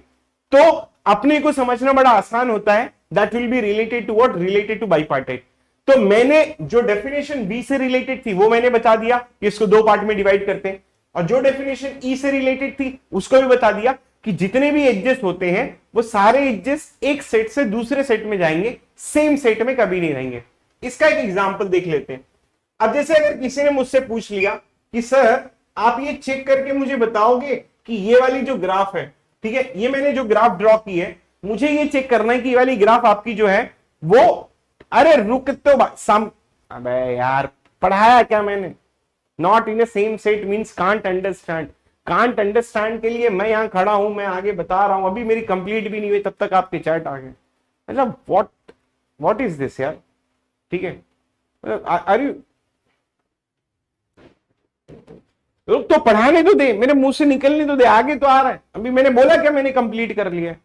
तो अपने को समझना बड़ा आसान होता है, that will be related to what, related to bipartite. तो मैंने जो डेफिनेशन B से रिलेटेड थी वो मैंने बता दिया कि इसको दो पार्ट में डिवाइड करते हैं, और जो डेफिनेशन E से रिलेटेड थी उसको भी बता दिया कि जितने भी एजेस होते हैं वो सारे एजेस एक सेट से दूसरे सेट में जाएंगे, सेम सेट में कभी नहीं रहेंगे। इसका एक एग्जांपल देख लेते हैं। अब जैसे अगर किसी ने मुझसे पूछ लिया कि सर आप ये चेक करके मुझे बताओगे कि ये वाली जो ग्राफ है, ठीक है, ये मैंने जो ग्राफ ड्रॉ की है, मुझे ये चेक करना है कि ये वाली ग्राफ आपकी जो है वो, अरे रुक तो अबे यार पढ़ाया क्या मैंने, not in a same set means can't understand. Can't understand के लिए मैं यहां खड़ा हूं, मैं आगे बता रहा हूं, अभी मेरी कंप्लीट भी नहीं हुई तब तक आपके चैट आ गए। मतलब व्हाट इज दिस यार। ठीक है, आर यू रुक तो पढ़ाने तो दे, मेरे मुंह से निकलने तो दे, आगे तो आ रहा है। अभी मैंने बोला क्या मैंने कंप्लीट कर लिया है?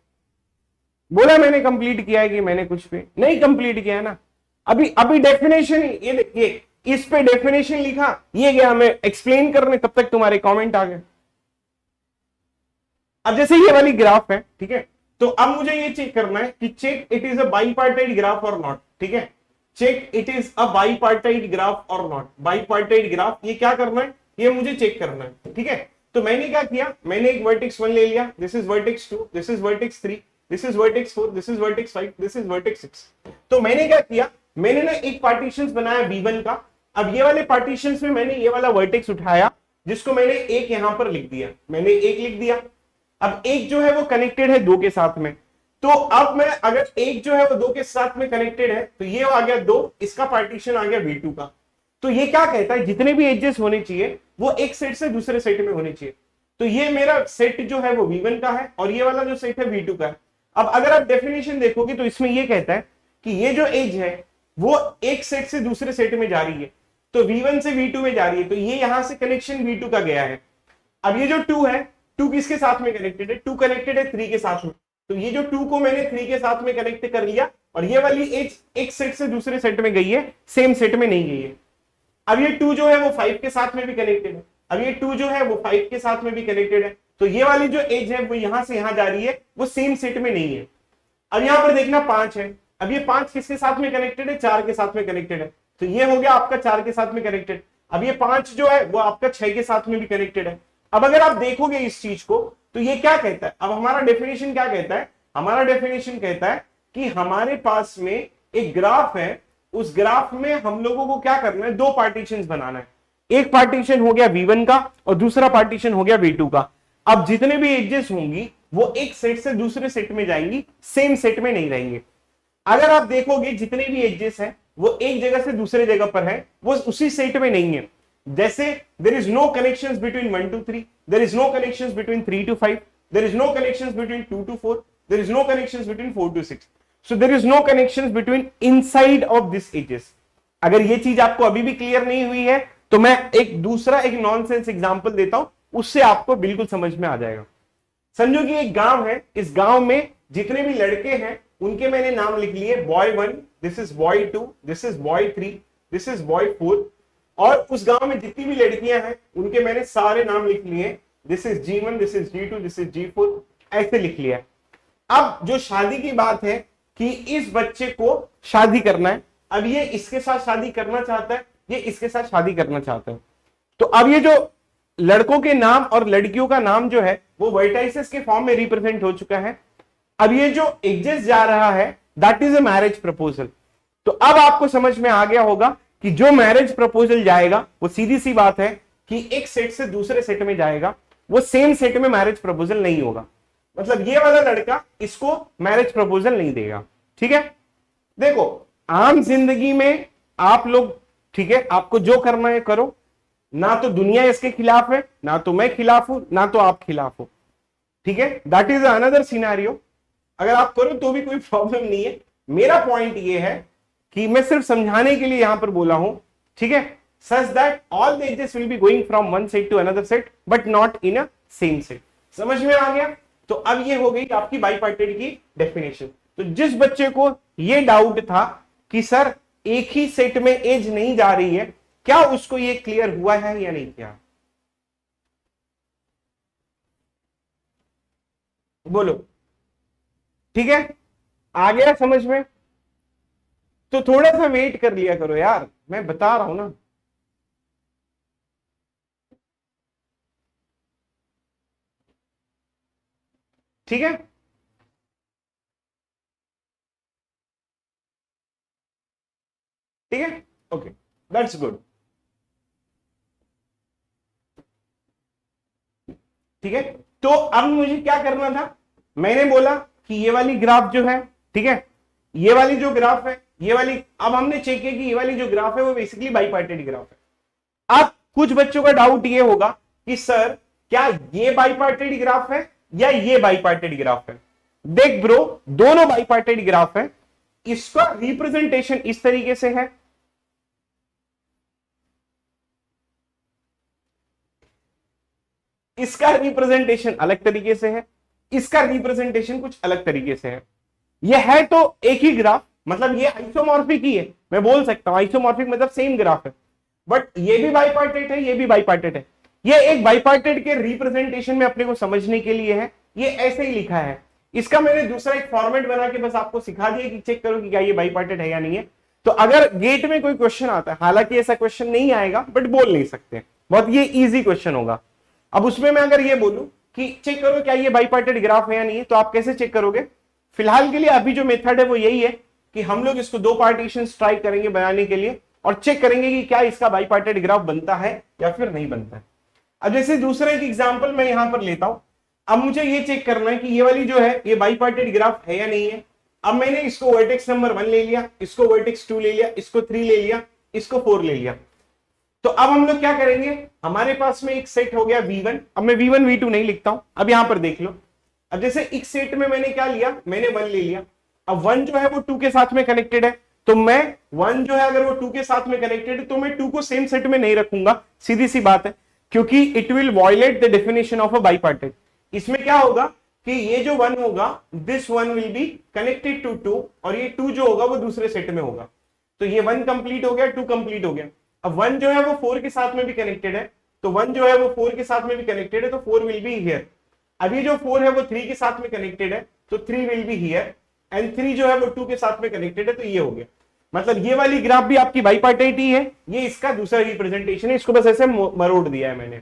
बोला मैंने कंप्लीट किया है कि मैंने कुछ भी नहीं कंप्लीट किया है ना। अभी अभी डेफिनेशन, ये इस पे डेफिनेशन लिखा, ये गया मैं एक्सप्लेन करने, तब तक तुम्हारे कमेंट आ गए। अब जैसे ये वाली ग्राफ है, ठीक है, तो अब मुझे ये चेक करना है कि check it is a bipartite graph or not. ठीक है, check it is a bipartite graph or not. Bipartite graph ये क्या करना है, ये मुझे चेक करना है। ठीक है, तो मैंने क्या किया, मैंने एक वर्टेक्स 1 ले लिया, this is vertex 2, this is vertex 3, this is vertex 4, this is vertex 5, this is vertex 6। तो मैंने क्या किया, मैंने ना एक पार्टीशन बनाया V1 का। अब ये वाले पार्टीशन में मैंने ये वाला वर्टेक्स उठाया, जिसको मैंने एक यहां पर लिख दिया, मैंने एक लिख दिया। अब एक जो है वो कनेक्टेड है 2 के साथ में, तो अब मैं अगर एक जो है वो 2 के साथ में कनेक्टेड है, तो ये आ गया 2, इसका पार्टीशन आ गया V2 का। तो ये क्या कहता है, जितने भी एजेस होने चाहिए वो एक सेट से दूसरे सेट में होने चाहिए। तो ये मेरा सेट जो है वो V1 का है और ये वाला जो सेट है V2 का है। अब अगर आप डेफिनेशन देखोगे तो इसमें ये कहता है कि ये जो एज है वो एक सेट से दूसरे सेट में जा रही है, तो V1 से V2 में जा रही है, तो ये यहां से कनेक्शन V2 का गया है। अब ये जो 2 है, 2 किसके साथ में कनेक्टेड है, 2 कनेक्टेड है 3 के साथ में, तो ये जो 2 को मैंने 3 के साथ में कनेक्ट कर लिया, और ये वाली एज एक सेट से दूसरे सेट में गई है, सेम सेट में नहीं गई है। अब ये 2 जो है वो 5 के साथ में भी कनेक्टेड है, अब ये 2 जो है वो 5 के साथ में भी कनेक्टेड है, तो ये वाली जो एज है वो यहां से यहां जा रही है, वो सेम सेट में नहीं है। अब यहां पर देखना 5 है, अब ये 5 किसके साथ में कनेक्टेड है, 4 के साथ में कनेक्टेड है, तो ये हो गया आपका 4 के साथ में कनेक्टेड। अब ये 5 जो है वो आपका 6 के साथ में भी कनेक्टेड है। अब अगर आप देखोगे इस चीज को, तो ये क्या कहता है, अब हमारा डेफिनेशन क्या कहता है, हमारा डेफिनेशन कहता है कि हमारे पास में एक ग्राफ है, उस ग्राफ में हम लोगों को क्या करना है, 2 पार्टीशंस बनाना है। एक पार्टीशन हो गया V1 का और दूसरा पार्टीशन हो गया V2 का। अब जितने भी एजेस होंगी वो एक सेट से दूसरे सेट में जाएंगी, सेम सेट में नहीं रहेंगे। अगर आप देखोगे जितने भी एजेस हैं वो एक जगह से दूसरे जगह पर है, वो उसी सेट में नहीं है। जैसे there is no connections between 1 to 3, there is no connections between 3 to 5, there is no connections between 2 to 4, there is no connections between 4 to 6, so there is no connections between inside of this edges. अगर ये चीज आपको अभी भी clear नहीं हुई है तो मैं एक दूसरा एक नॉनसेंस एग्जांपल देता हूं, उससे आपको बिल्कुल समझ में आ जाएगा। समझो कि एक गांव है, इस गांव में जितने भी लड़के हैं उनके मैंने नाम लिख लिए, boy 1, this is boy 2, this is boy 3, this is boy 4, और उस गांव में जितनी भी लड़कियां हैं उनके मैंने सारे नाम लिख लिए, this is G1, this is G2, this is G4, ऐसे लिख लिया। अब जो शादी की बात है कि इस बच्चे को शादी करना है, अब ये इसके साथ शादी करना चाहता है, ये इसके साथ शादी करना चाहता है, तो अब ये जो लड़कों के नाम और लड़कियों का नाम जो है वो वर्टाइसेस के फॉर्म में रिप्रेजेंट हो चुका है। अब ये जो एग्जिस्ट जा रहा है that is a marriage proposal. तो अब आपको समझ में आ गया होगा कि जो मैरिज प्रपोजल जाएगा वो सीधी सी बात है कि एक सेट से दूसरे सेट में जाएगा, वो सेम सेट में मैरिज प्रपोजल नहीं होगा। मतलब ये वाला लड़का इसको मैरिज प्रपोजल नहीं देगा। ठीक है, देखो आम जिंदगी में आप लोग, ठीक है, आपको जो करना है करो, ना तो दुनिया इसके खिलाफ है, ना तो मैं खिलाफ हूं, ना तो आप खिलाफ हो। ठीक है, दैट इज अनदर सिनेरियो। अगर आप करो तो भी कोई प्रॉब्लम नहीं है। मेरा पॉइंट ये है कि मैं सिर्फ समझाने के लिए यहां पर बोला हूं, ठीक है, such that all the edges will be going from one set to another set but not in a same set. समझ में आ गया? तो अब ये हो गई आपकी बाईपार्टेड की डेफिनेशन। तो जिस बच्चे को ये डाउट था कि सर एक ही सेट में एज नहीं जा रही है, क्या उसको ये क्लियर हुआ है या नहीं किया? बोलो। ठीक है, आ गया समझ में? तो थोड़ा सा वेट कर लिया करो यार, मैं बता रहा हूं ना। ठीक है, ठीक है, ओके, दैट्स गुड। ठीक है, तो अब मुझे क्या करना था, मैंने बोला कि ये वाली ग्राफ जो है, ठीक है, ये वाली जो ग्राफ है, ये वाली, अब हमने चेक किया कि ये वाली जो ग्राफ है वो बेसिकली बाईपार्टेड ग्राफ है। अब कुछ बच्चों का डाउट ये होगा कि सर क्या ये बाइपार्टेड ग्राफ है या ये बाइपार्टेड ग्राफ है। देख ब्रो, दोनों बाइपार्टेड ग्राफ है, इसका रिप्रेजेंटेशन इस तरीके से है, इसका रिप्रेजेंटेशन अलग तरीके से है, इसका रिप्रेजेंटेशन कुछ अलग तरीके से है। यह है तो एक ही ग्राफ, मतलब ये आइसोमॉर्फिक ही है, मैं बोल सकता हूं आइसोमॉर्फिक मतलब सेम ग्राफ है, बट ये भी बाइपार्टेट है, ये भी बाइपार्टेट है। ये एक बाइपार्टेट के रिप्रेजेंटेशन में अपने को समझने के लिए है, ये ऐसे ही लिखा है। इसका मैंने दूसरा एक फॉर्मेट बना के बस आपको सिखा दिया कि चेक करो कि क्या ये बाइपार्टेट है या नहीं है। तो अगर गेट में कोई क्वेश्चन आता है, हालांकि ऐसा क्वेश्चन नहीं आएगा बट बोल नहीं सकते, बहुत ये इजी क्वेश्चन होगा। अब उसमें मैं अगर ये बोलूं कि चेक करो क्या ये बाइपार्टेट ग्राफ है या नहीं है, तो आप कैसे चेक करोगे? फिलहाल के लिए अभी जो मेथड है वो यही है कि हम लोग इसको दो पार्टीशन ट्राई करेंगे बनाने के लिए और चेक करेंगे कि क्या इसका बाइपार्टेट ग्राफ बनता है या फिर नहीं बनता है। अब जैसे दूसरा एक एग्जांपल मैं यहां पर लेता हूं। अब मुझे ये चेक करना है कि ये वाली जो है ये बाइपार्टेट ग्राफ है या नहीं है। अब मैंने इसको वर्टेक्स नंबर 1 ले लिया, इसको वर्टेक्स 2 ले लिया, इसको 3 ले लिया, इसको 4 ले लिया। तो अब हम लोग क्या करेंगे, हमारे पास में एक सेट हो गया V1। अब मैं V1 V2 नहीं लिखता हूं, अब यहां पर देख लो। अब जैसे एक सेट में मैंने क्या लिया, मैंने 1 ले लिया। अब 1 जो है वो 2 के साथ में कनेक्टेड है, तो मैं 1 जो है अगर वो 2 के साथ में कनेक्टेड है तो मैं 2 को सेम सेट में नहीं रखूंगा, सीधी सी बात है, क्योंकि it will violate the definition of a bipartite. इसमें क्या होगा कि ये जो 1 होगा, this 1 will be connected to 2 और ये 2 जो होगा वो दूसरे सेट में होगा। तो ये 1 कंप्लीट हो गया, 2 कंप्लीट हो गया। अब 1 जो है वो 4 के साथ में भी कनेक्टेड है, तो 1 जो है वो 4 के साथ में भी कनेक्टेड है, तो 4 विल बी हियर। अब ये जो 4 है वो 3 के साथ में कनेक्टेड है, तो 3 विल बी हियर, एंड 3 जो है वो 2 के साथ में कनेक्टेड है, तो ये हो गया। मतलब ये वाली ग्राफ भी आपकी बाइपार्टेट ही है, ये इसका दूसरा रिप्रेजेंटेशन है, इसको बस ऐसे मरोड़ दिया है मैंने।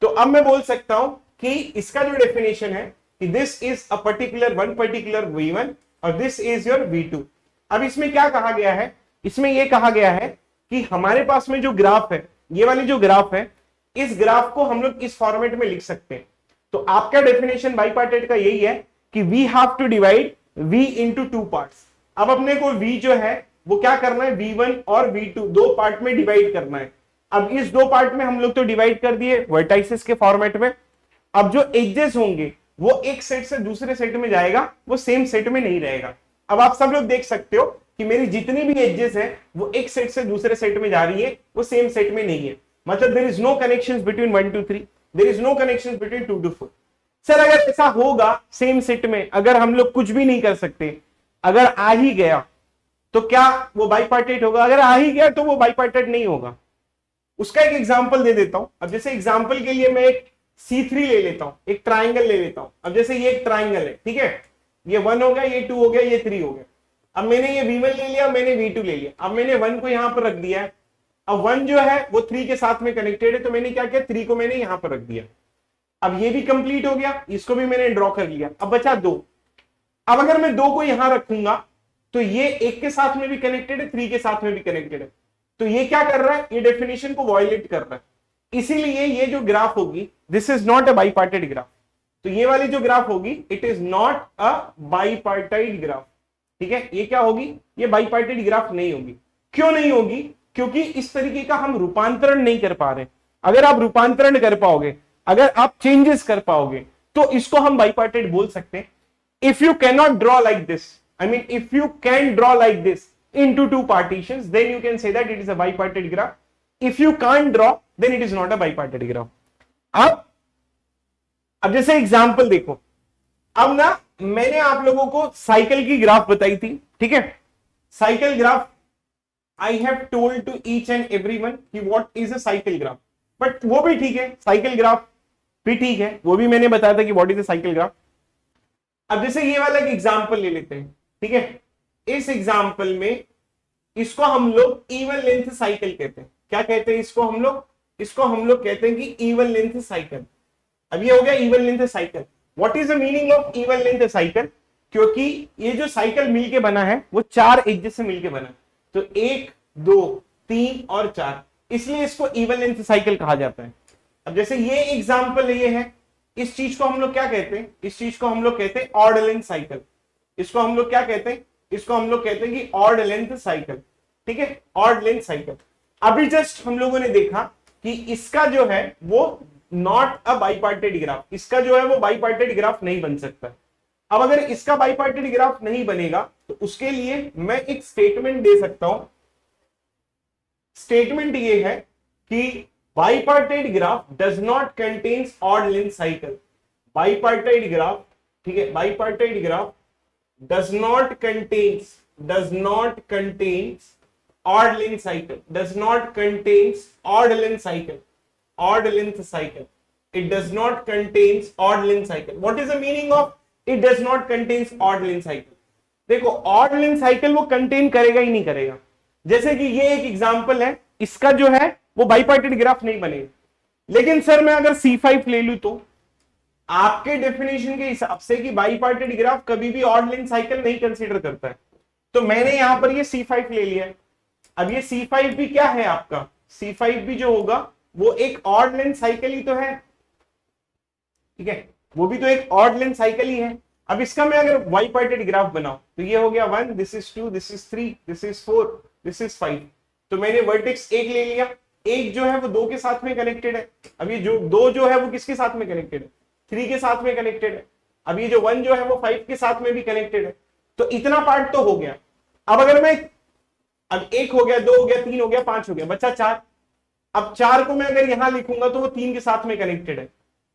तो अब मैं बोल सकता हूं कि इसका जो डेफिनेशन है कि this is a particular one particular V1 और दिस इज योर V2। अब इसमें क्या कहा गया है, इसमें यह कहा गया है कि हमारे पास में जो ग्राफ है, ये वाली जो ग्राफ है, इस ग्राफ को हम लोग इस फॉर्मेट में लिख सकते हैं। तो आपका डेफिनेशन बाइपार्टेट का यही है कि we have to divide V into 2 parts. अब अपने को V जो है वो क्या करना है, V1 और V2 दो पार्ट में डिवाइड करना है। अब इस दो पार्ट में हम लोग तो डिवाइड कर दिए वर्टाइसेस के फॉर्मेट में। अब जो एजेस होंगे वो एक सेट से दूसरे सेट में जाएगा, वो सेम सेट में नहीं रहेगा। अब आप सब लोग देख सकते हो कि मेरी जितनी भी एजेस है वो एक सेट से दूसरे सेट में जा रही है, वो सेम सेट में नहीं है। मतलब there is no connections between 1 to 3, there is no connections between 2 to 4। Sir अगर ऐसा होगा सेम सेट में, अगर हम लोग कुछ भी नहीं कर सकते, अगर आ ही गया तो क्या वो बाइपार्टेट होगा? अगर आ ही गया तो वो बाइपार्टेट नहीं होगा। उसका एक एग्जांपल दे देता हूं। अब जैसे एग्जांपल के लिए मैं एक C3 ले लेता हूं, एक ट्राइंगल ले लेता हूं। अब जैसे ये एक ट्राइंगल है, ठीक है, ये 1 हो गया, ये 2 हो गया, ये 3 हो गया। अब मैंने ये V1 ले लिया, मैंने V2 ले लिया। अब मैंने 1 को यहां पर रख दिया है। अब 1 जो है वो 3 के साथ में कनेक्टेड है, तो मैंने क्या किया, 3 को मैंने यहां पर रख दिया। अब ये भी कंप्लीट हो गया, इसको भी मैंने ड्रॉ कर लिया। अब बचा 2। अब अगर मैं 2 को यहां रखूंगा तो ये 1 के साथ में भी कनेक्टेड है, 3 के साथ में भी कनेक्टेड है, तो ये क्या कर रहा है, ये डेफिनेशन को वायलेट कर रहा है। इसीलिए ये जो ग्राफ होगी, this is not a bipartite graph. तो ये वाली जो ग्राफ होगी, it is not a bipartite graph. ठीक है, ये क्या होगी, ये बाइपार्टेट ग्राफ नहीं होगी। क्यों नहीं होगी? क्योंकि इस तरीके का हम रूपांतरण नहीं कर पा रहे। अगर आप रूपांतरण कर पाओगे, अगर आप चेंजेस कर पाओगे, तो इसको हम बाइपार्टेट बोल सकते हैं। If you can not draw like this, I mean if you can draw like this into 2 partitions, then you can say that it is a bipartite graph. If you can't draw, then it is not a bipartite graph. अब जैसे example देखो, अब ना मैंने आप लोगों को cycle की ग्राफ बताई थी, ठीक है, cycle graph I have told to each and everyone कि what is a cycle graph, but वो भी ठीक है, साइकिल ग्राफ भी ठीक है, वो भी मैंने बताया था कि what is a cycle graph। अब जैसे ये वाला एक एग्जांपल ले लेते हैं, ठीक है, इस एग्जाम्पल में इसको हम लोग इवन लेंथ साइकिल कहते हैं। क्या कहते हैं इसको हम लोग? इसको हम लोग कहते हैं कि इवन लेंथ साइकिल। अब ये हो गया even length cycle. What is the meaning of even length cycle? क्योंकि ये जो साइकिल मिलके बना है वो 4 एजेस से मिलके बना है, तो 1 2 3 और 4, इसलिए इसको इवन लेंथ साइकिल कहा जाता है। अब जैसे ये एग्जाम्पल ये है, इस चीज को हम लोग क्या कहते हैं, इस चीज को हम लोग कहते हैं ऑड लेंथ साइकिल। इसको हम लोग क्या कहते हैं, इसको हम लोग कहते हैं कि ऑड लेंथ साइकिल। ठीक है, ऑड लेंथ साइकिल। अभी जस्ट हम लोगों ने देखा कि इसका जो है वो नॉट अ बाईपार्टेड ग्राफ, इसका जो है वो बाईपार्टेड ग्राफ नहीं बन सकता। अब अगर इसका बाईपार्टेड ग्राफ नहीं बनेगा तो उसके लिए मैं एक स्टेटमेंट दे सकता हूं। स्टेटमेंट ये है कि bipartite graph does not contains odd length cycle. Bipartite graph, ठीक है, bipartite graph does not contains odd length cycle, does not contains odd length cycle, odd length cycle. It does not contains odd length cycle. What is the meaning of it does not contains odd length cycle? देखो odd length cycle वो contain करेगा ही नहीं करेगा। जैसे कि ये एक example है, इसका जो है वो बाईपार्टेड ग्राफ नहीं बनेगा। लेकिन सर मैं अगर C5 ले लूं तो आपके डेफिनेशन के हिसाब से कि बाईपार्टेड ग्राफ कभी भी ऑड लेंथ साइकिल नहीं कंसीडर करता है, तो मैंने यहां पर ये C5 ले लिया है। अब ये C5 भी क्या है आपका, C5 भी जो होगा वो एक ऑड लेंथ साइकिल ही तो है, ठीक है, वो भी तो एक ऑड लेंथ साइकिल ही है। अब इसका मैं अगर बाईपार्टेड ग्राफ बनाऊं तो ये हो गया 1, this is 2, this is 3, this is 4, this is 5। तो मैंने वर्टेक्स एक ले लिया, एक जो है वो 2 के साथ में कनेक्टेड है। अब ये जो 2 जो है वो किसके साथ में कनेक्टेड है, 3 के साथ में कनेक्टेड है। अब ये जो 1 जो है वो 5 के साथ में भी कनेक्टेड है। तो इतना पार्ट तो हो गया। अब अगर मैं अब 1 हो गया, 2 हो गया, 3 हो गया, 5 हो गया, बचा 4। अब 4 को मैं अगर यहां लिखूंगा तो वो 3 के साथ में कनेक्टेड है।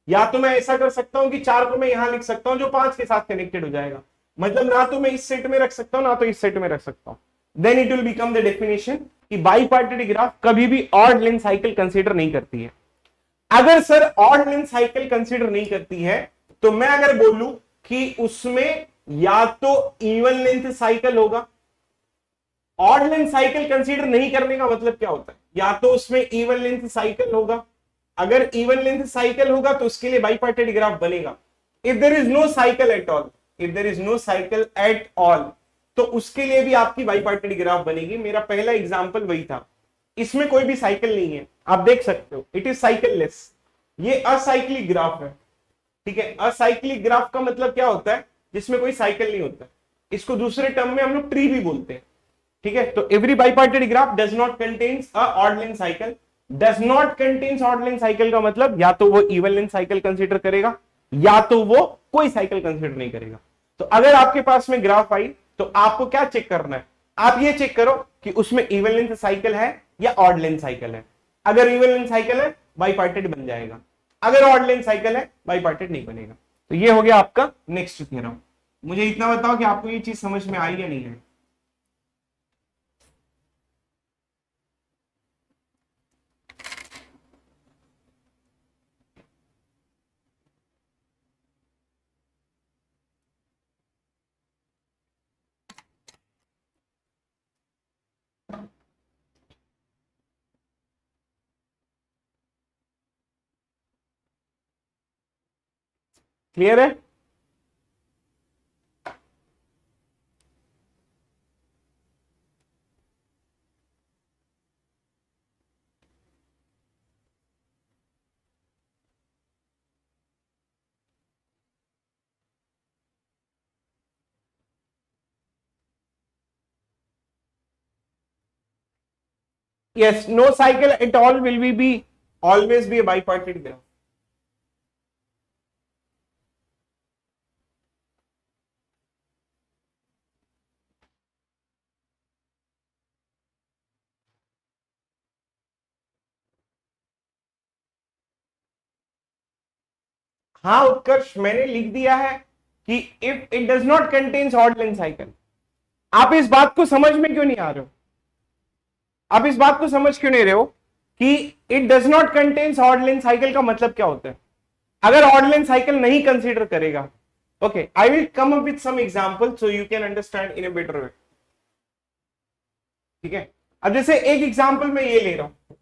या तो मैं ऐसा कर सकता हूं कि 4 को मैं यहां लिख सकता हूं जो 5 के साथ कनेक्टेड हो जाएगा। मतलब ना तो मैं इस सेट में रख सकता हूं ना तो इस सेट में रख सकता हूं। Then it will become the definition कि बाईपार्टेड ग्राफ कभी भी ऑड लेंथ साइकिल कंसीडर नहीं करती है। अगर sir odd length cycle consider नहीं करती है तो मैं अगर बोलूं कि उसमें या तो इवन लेंथ साइकिल होगा। ऑड लेंथ साइकिल कंसीडर नहीं करने का मतलब क्या होता है, या तो उसमें इवन लेंथ साइकिल होगा। अगर इवन लेंथ साइकिल होगा तो उसके लिए बाईपार्टेड ग्राफ बनेगा। If there is no cycle at all, if there is no cycle at all, तो उसके लिए भी आपकी बाईपार्टेड ग्राफ बनेगी। मेरा पहला एग्जांपल वही था, इसमें कोई भी साइकिल नहीं है, आप देख सकते हो, इट इज साइकिललेस। ये असाइक्लिक ग्राफ है, ठीक है। असाइक्लिक ग्राफ का मतलब क्या होता है, जिसमें कोई साइकिल नहीं होता। इसको दूसरे टर्म में हम लोग ट्री भी बोलते हैं, ठीक है। तो every bipartite graph does not contains a odd length cycle. Does not contains odd length cycle का मतलब या तो वो इवन लेंथ साइकिल कंसीडर करेगा या तो वो कोई साइकिल कंसीडर नहीं करेगा। तो अगर आपके पास में ग्राफ आई तो आपको क्या चेक करना है, आप ये चेक करो कि उसमें इवन लेंथ साइकिल है या ऑड लेंथ साइकिल है। अगर इवन लेंथ साइकिल है बाईपार्टेड बन जाएगा, अगर ऑड लेंथ साइकिल है बाईपार्टेड नहीं बनेगा। तो ये हो गया आपका नेक्स्ट थ्योरम। मुझे इतना बताओ कि आपको ये चीज समझ में आई या नहीं है। क्लियर है? Yes, no cycle at all will be always be a bipartite graph. हाँ उत्कर्ष, मैंने लिख दिया है कि if it does not contains odd length cycle. आप इस बात को समझ में क्यों नहीं आ रहे हो, आप इस बात को समझ क्यों नहीं रहे हो कि it does not contains odd length cycle का मतलब क्या होता है। अगर ऑड लेंथ साइकिल नहीं कंसीडर करेगा, okay, I will come up with some example so you can understand in a better way, ठीक है। अब जैसे एक एग्जांपल मैं ये ले रहा हूं,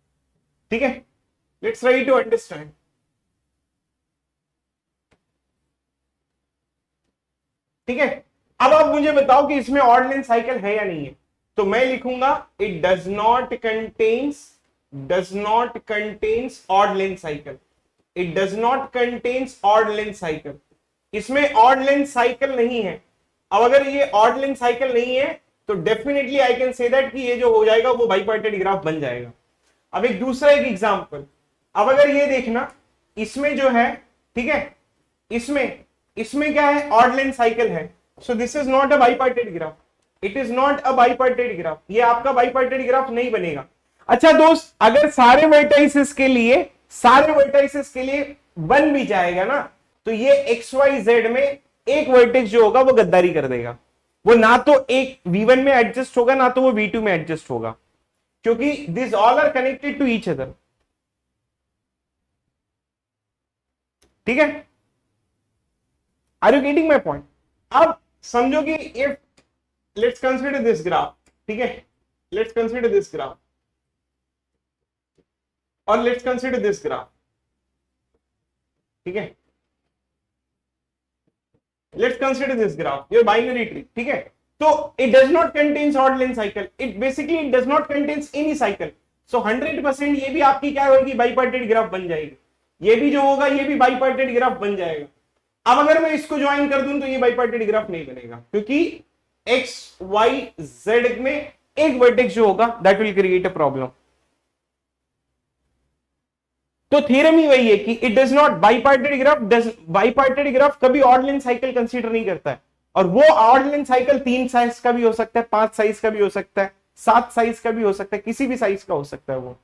ठीक है, लेट्स ट्राई टू अंडरस्टैंड। ठीक है, अब आप मुझे बताओ कि इसमें ऑड लेंथ साइकिल है या नहीं है। तो मैं लिखूंगा it does not contains odd length cycle. It does not contains odd length cycle. इसमें ऑड लेंथ साइकिल नहीं है। अब अगर ये ऑड लेंथ साइकिल नहीं है तो definitely I can say that कि ये जो हो जाएगा वो बाईपार्टेड ग्राफ बन जाएगा। अब एक दूसरा एक एग्जांपल, अब अगर ये देखना, इसमें जो है, ठीक है, इसमें इसमें क्या है, ऑड लेंथ साइकिल है, so this is not a bipartite graph, it is not a bipartite graph, ये आपका बाइपार्टेट ग्राफ नहीं बनेगा। अच्छा दोस्त, अगर सारे वर्टाइसेस के लिए बन भी जाएगा ना, तो ये एक्स वाई जेड में एक वर्टेक्स जो होगा वो गद्दारी कर देगा, वो ना तो एक V1 में एडजस्ट होगा ना तो वो V2 में एडजस्ट होगा, क्योंकि this all are connected to each other. ठीक है, are you getting my point? अब समझो कि if let's consider this graph, ठीक है, लेट्स कंसिडर दिस ग्राफ और लेट्स कंसिडर दिस ग्राफ, ठीक है, let's consider this graph, your binary tree, ठीक है, तो it does not contains odd length cycle, it basically it does not contains any cycle, so 100% ये भी आपकी क्या होगी, बाइपार्टेट ग्राफ बन जाएगी, ये भी जो होगा ये भी बाइपार्टेट ग्राफ बन जाएगा। अब अगर मैं इसको ज्वाइन कर दूं तो ये बाइपार्टेट ग्राफ नहीं बनेगा, क्योंकि एक्स वाई जेड में एक वर्टेक्स जो होगा that will create a problem. तो थ्योरम ही वही है कि इट डज नॉट, बाइपार्टेट ग्राफ कभी ऑड लेंथ साइकिल कंसीडर नहीं करता है, और वो ऑड लेंथ साइकिल 3 साइज का भी हो सकता है, 5 साइज का भी हो सकता है, 7 साइज का भी हो सकता है, किसी भी साइज का हो सकता है वो।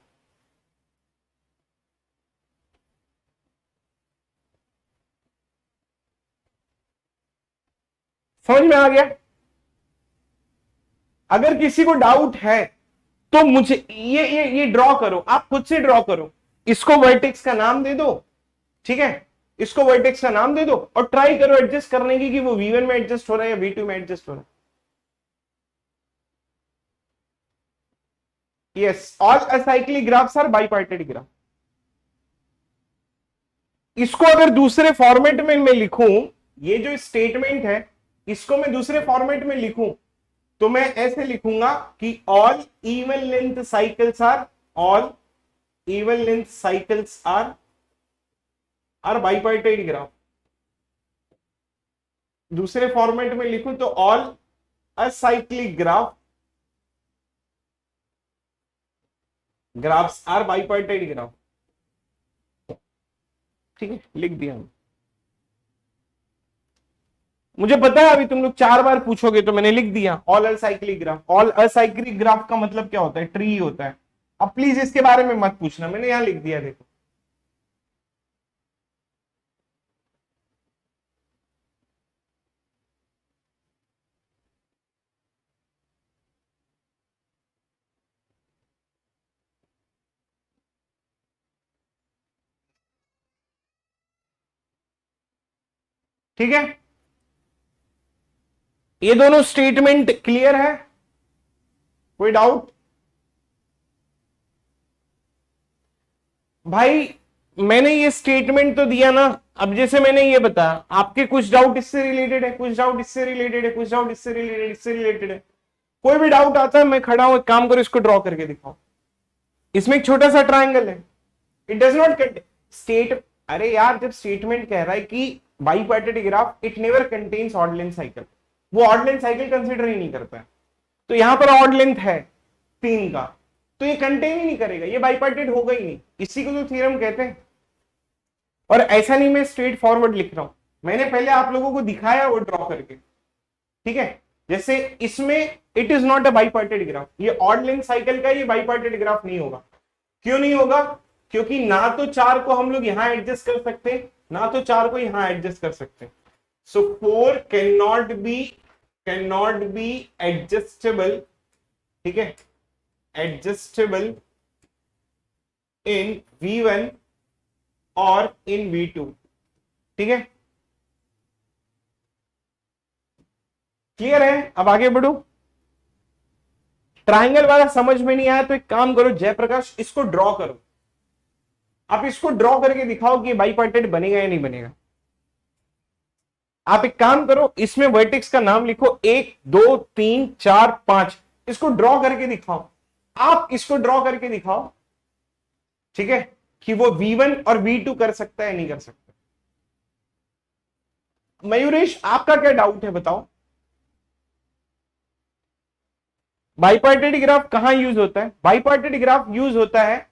समझ में आ गया? अगर किसी को डाउट है तो मुझे ये ड्रॉ करो, आप खुद से ड्रॉ करो, इसको वर्टेक्स का नाम दे दो, ठीक है, इसको वर्टेक्स का नाम दे दो और ट्राई करो एडजस्ट करने की कि वो V1 में एडजस्ट हो रहा है या V2 में एडजस्ट हो रहा है। Yes, all acyclic graphs are bipartite graph. इसको अगर दूसरे फॉर्मेट में मैं लिखूं, ये जो स्टेटमेंट है इसको मैं दूसरे फॉर्मेट में लिखूं तो मैं ऐसे लिखूंगा कि all even length cycles are bipartite graph. दूसरे फॉर्मेट में लिखूं तो all acyclic graphs are bipartite graph. ठीक है, लिख दिया। मुझे पता है अभी तुम लोग 4 बार पूछोगे तो मैंने लिख दिया all acyclic graph. All acyclic graph का मतलब क्या होता है? ट्री होता है। अब प्लीज इसके बारे में मत पूछना, मैंने यहां लिख दिया, देखो। ठीक है, ये दोनों स्टेटमेंट क्लियर है? कोई डाउट? भाई मैंने ये स्टेटमेंट तो दिया ना, अब जैसे मैंने ये बताया, आपके कुछ डाउट इससे रिलेटेड है, कुछ डाउट इससे रिलेटेड है, कुछ डाउट इससे रिलेटेड है। कोई भी डाउट आता है मैं खड़ा हूं, एक काम करो इसको ड्रॉ करके दिखाओ। इसमें एक छोटा सा ट्राइंगल है, it does not cut state. अरे यार, जब स्टेटमेंट कह रहा है कि bipartite graph it never contains odd length cycle, वो ऑड लेंथ साइकिल कंसीडर ही नहीं करता है। तो यहां पर ऑड लेंथ है 3 का, तो ये कंटेन ही नहीं करेगा, ये बाइपार्टेट होगा ही नहीं। इसी को तो थ्योरम कहते हैं। और ऐसा नहीं मैं स्ट्रेट फॉरवर्ड लिख रहा हूं, मैंने पहले आप लोगों को दिखाया वो ड्रॉ करके। ठीक है, जैसे इसमें it is not a bipartite graph, ये ऑड लेंथ साइकिल का ये बाइपार्टेट ग्राफ नहीं होगा। क्यों नहीं होगा? क्योंकि ना तो 4 को हम लोग यहां एडजस्ट कर सकते, ना तो 4 को यहां एडजस्ट कर सकते। सो 4 कैन नॉट बी एडजस्टेबल, ठीक है, एडजस्टेबल इन V1 और इन V2। ठीक है, क्लियर है? अब आगे बढ़ो। ट्राइंगल वाला समझ में नहीं आया तो एक काम करो जयप्रकाश, इसको ड्रॉ करो। आप इसको ड्रॉ करके दिखाओ कि बाइपार्टेट बनेगा या नहीं बनेगा। आप एक काम करो, इसमें वर्टेक्स का नाम लिखो 1 2 3 4 5, इसको ड्रॉ करके दिखाओ। आप इसको ड्रॉ करके दिखाओ, ठीक है, कि वो V1 और V2 कर सकता है नहीं कर सकता। मयूरेश, आपका क्या डाउट है बताओ? बाइपार्टेट ग्राफ कहां यूज होता है? बाइपार्टेट ग्राफ यूज होता है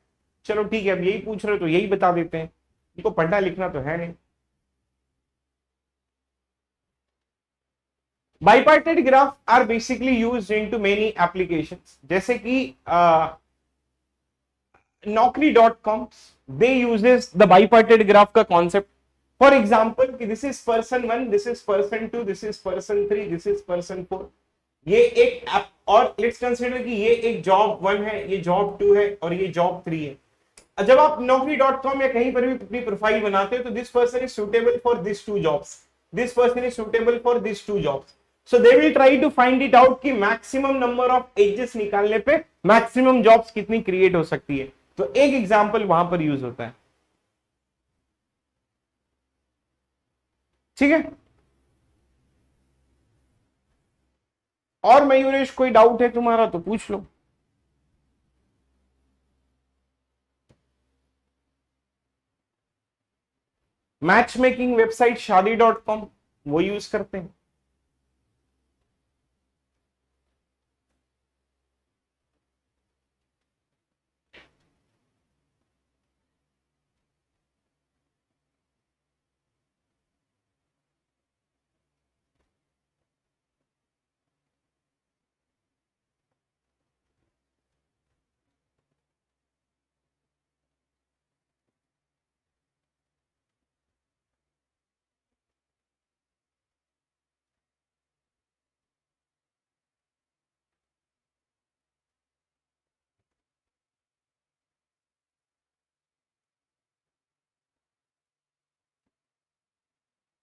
चलो ठीक है, अब यही पूछ रहे हो तो यही बता देते हैं, इनको पढ़ना लिखना तो है नहीं। Bipartite graph are basically used into many applications, जैसे कि naukri.com, they uses the bipartite graph का concept. For example कि this is person 1, this is person 2, this is person 3, this is person 4, ये एक ऐप, और लेट्स कंसीडर कि ये एक जॉब 1 है, ये जॉब 2 है और ये जॉब 3 है। जब आप naukri.com या कहीं पर भी अपनी प्रोफाइल बनाते हो तो this person is suitable for this 2 jobs, this person is suitable for this 2 jobs, so they will try to find it out कि मैक्सिमम नंबर ऑफ एजेस निकालने पे मैक्सिमम जॉब्स कितनी क्रिएट हो सकती है। तो एक एग्जाम्पल वहां पर यूज होता है, ठीक है। और मयूरेश कोई डाउट है तुम्हारा तो पूछ लो। मैच मेकिंग वेबसाइट शादी.com वो यूज करते हैं।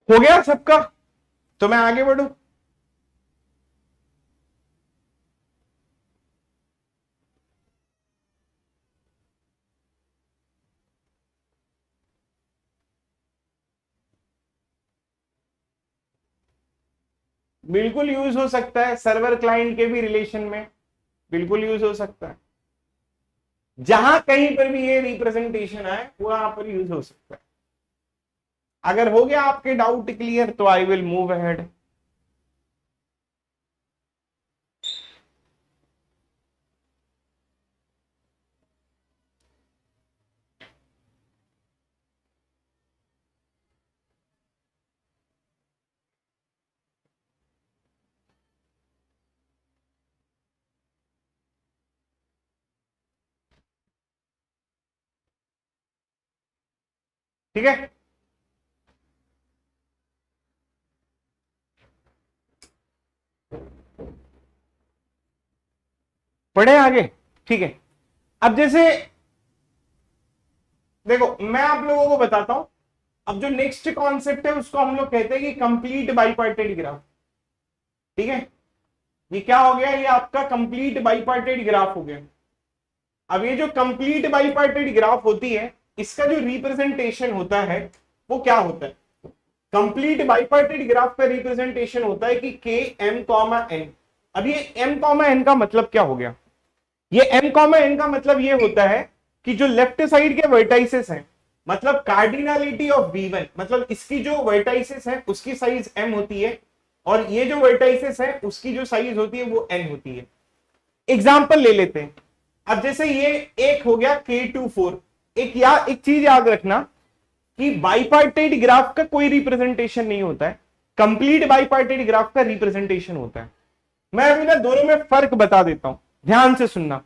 हो गया सबका, तो मैं आगे बढ़ू। बिल्कुल यूज हो सकता है, सर्वर क्लाइंट के भी रिलेशन में बिल्कुल यूज हो सकता है, जहां कहीं पर भी ये रिप्रेजेंटेशन आए वहां पर यूज हो सकता है। अगर हो गया आपके डाउट क्लियर तो आई विल मूव अहेड। ठीक है, पढ़े आगे। ठीक है, अब जैसे देखो मैं आप लोगों को बताता हूं, अब जो नेक्स्ट कॉन्सेप्ट है उसको हम लोग कहते हैं कि कंप्लीट बाइपार्टेड ग्राफ। ठीक है, ये क्या हो गया, ये आपका कंप्लीट बाइपार्टेड ग्राफ हो गया। अब ये जो कंप्लीट बाइपार्टेड ग्राफ होती है, इसका जो रिप्रेजेंटेशन होता है वो क्या होता है, कंप्लीट बाइपार्टेड ग्राफ का रिप्रेजेंटेशन होता है कि के एम कॉमा एन। अब ये एम कॉमा एन का मतलब क्या हो गया, ये एम कॉमा एन का मतलब ये होता है कि जो लेफ्ट साइड के वर्टाइसेस हैं, मतलब कार्डिनलिटी ऑफ V1, मतलब इसकी जो वर्टाइसेस है उसकी साइज m होती है, और ये जो वर्टाइसेस है उसकी जो साइज होती है वो n होती है। एग्जांपल ले लेते हैं। अब जैसे ये एक हो गया K24, एक चीज याद रखना कि बाइपार्टेड ग्राफ का कोई रिप्रेजेंटेशन नहीं होता है, कंप्लीट बाइपार्टेड ग्राफ का रिप्रेजेंटेशन होता है। मैं अभी ना दोनों में फर्क बता देता हूं, ध्यान से सुनना।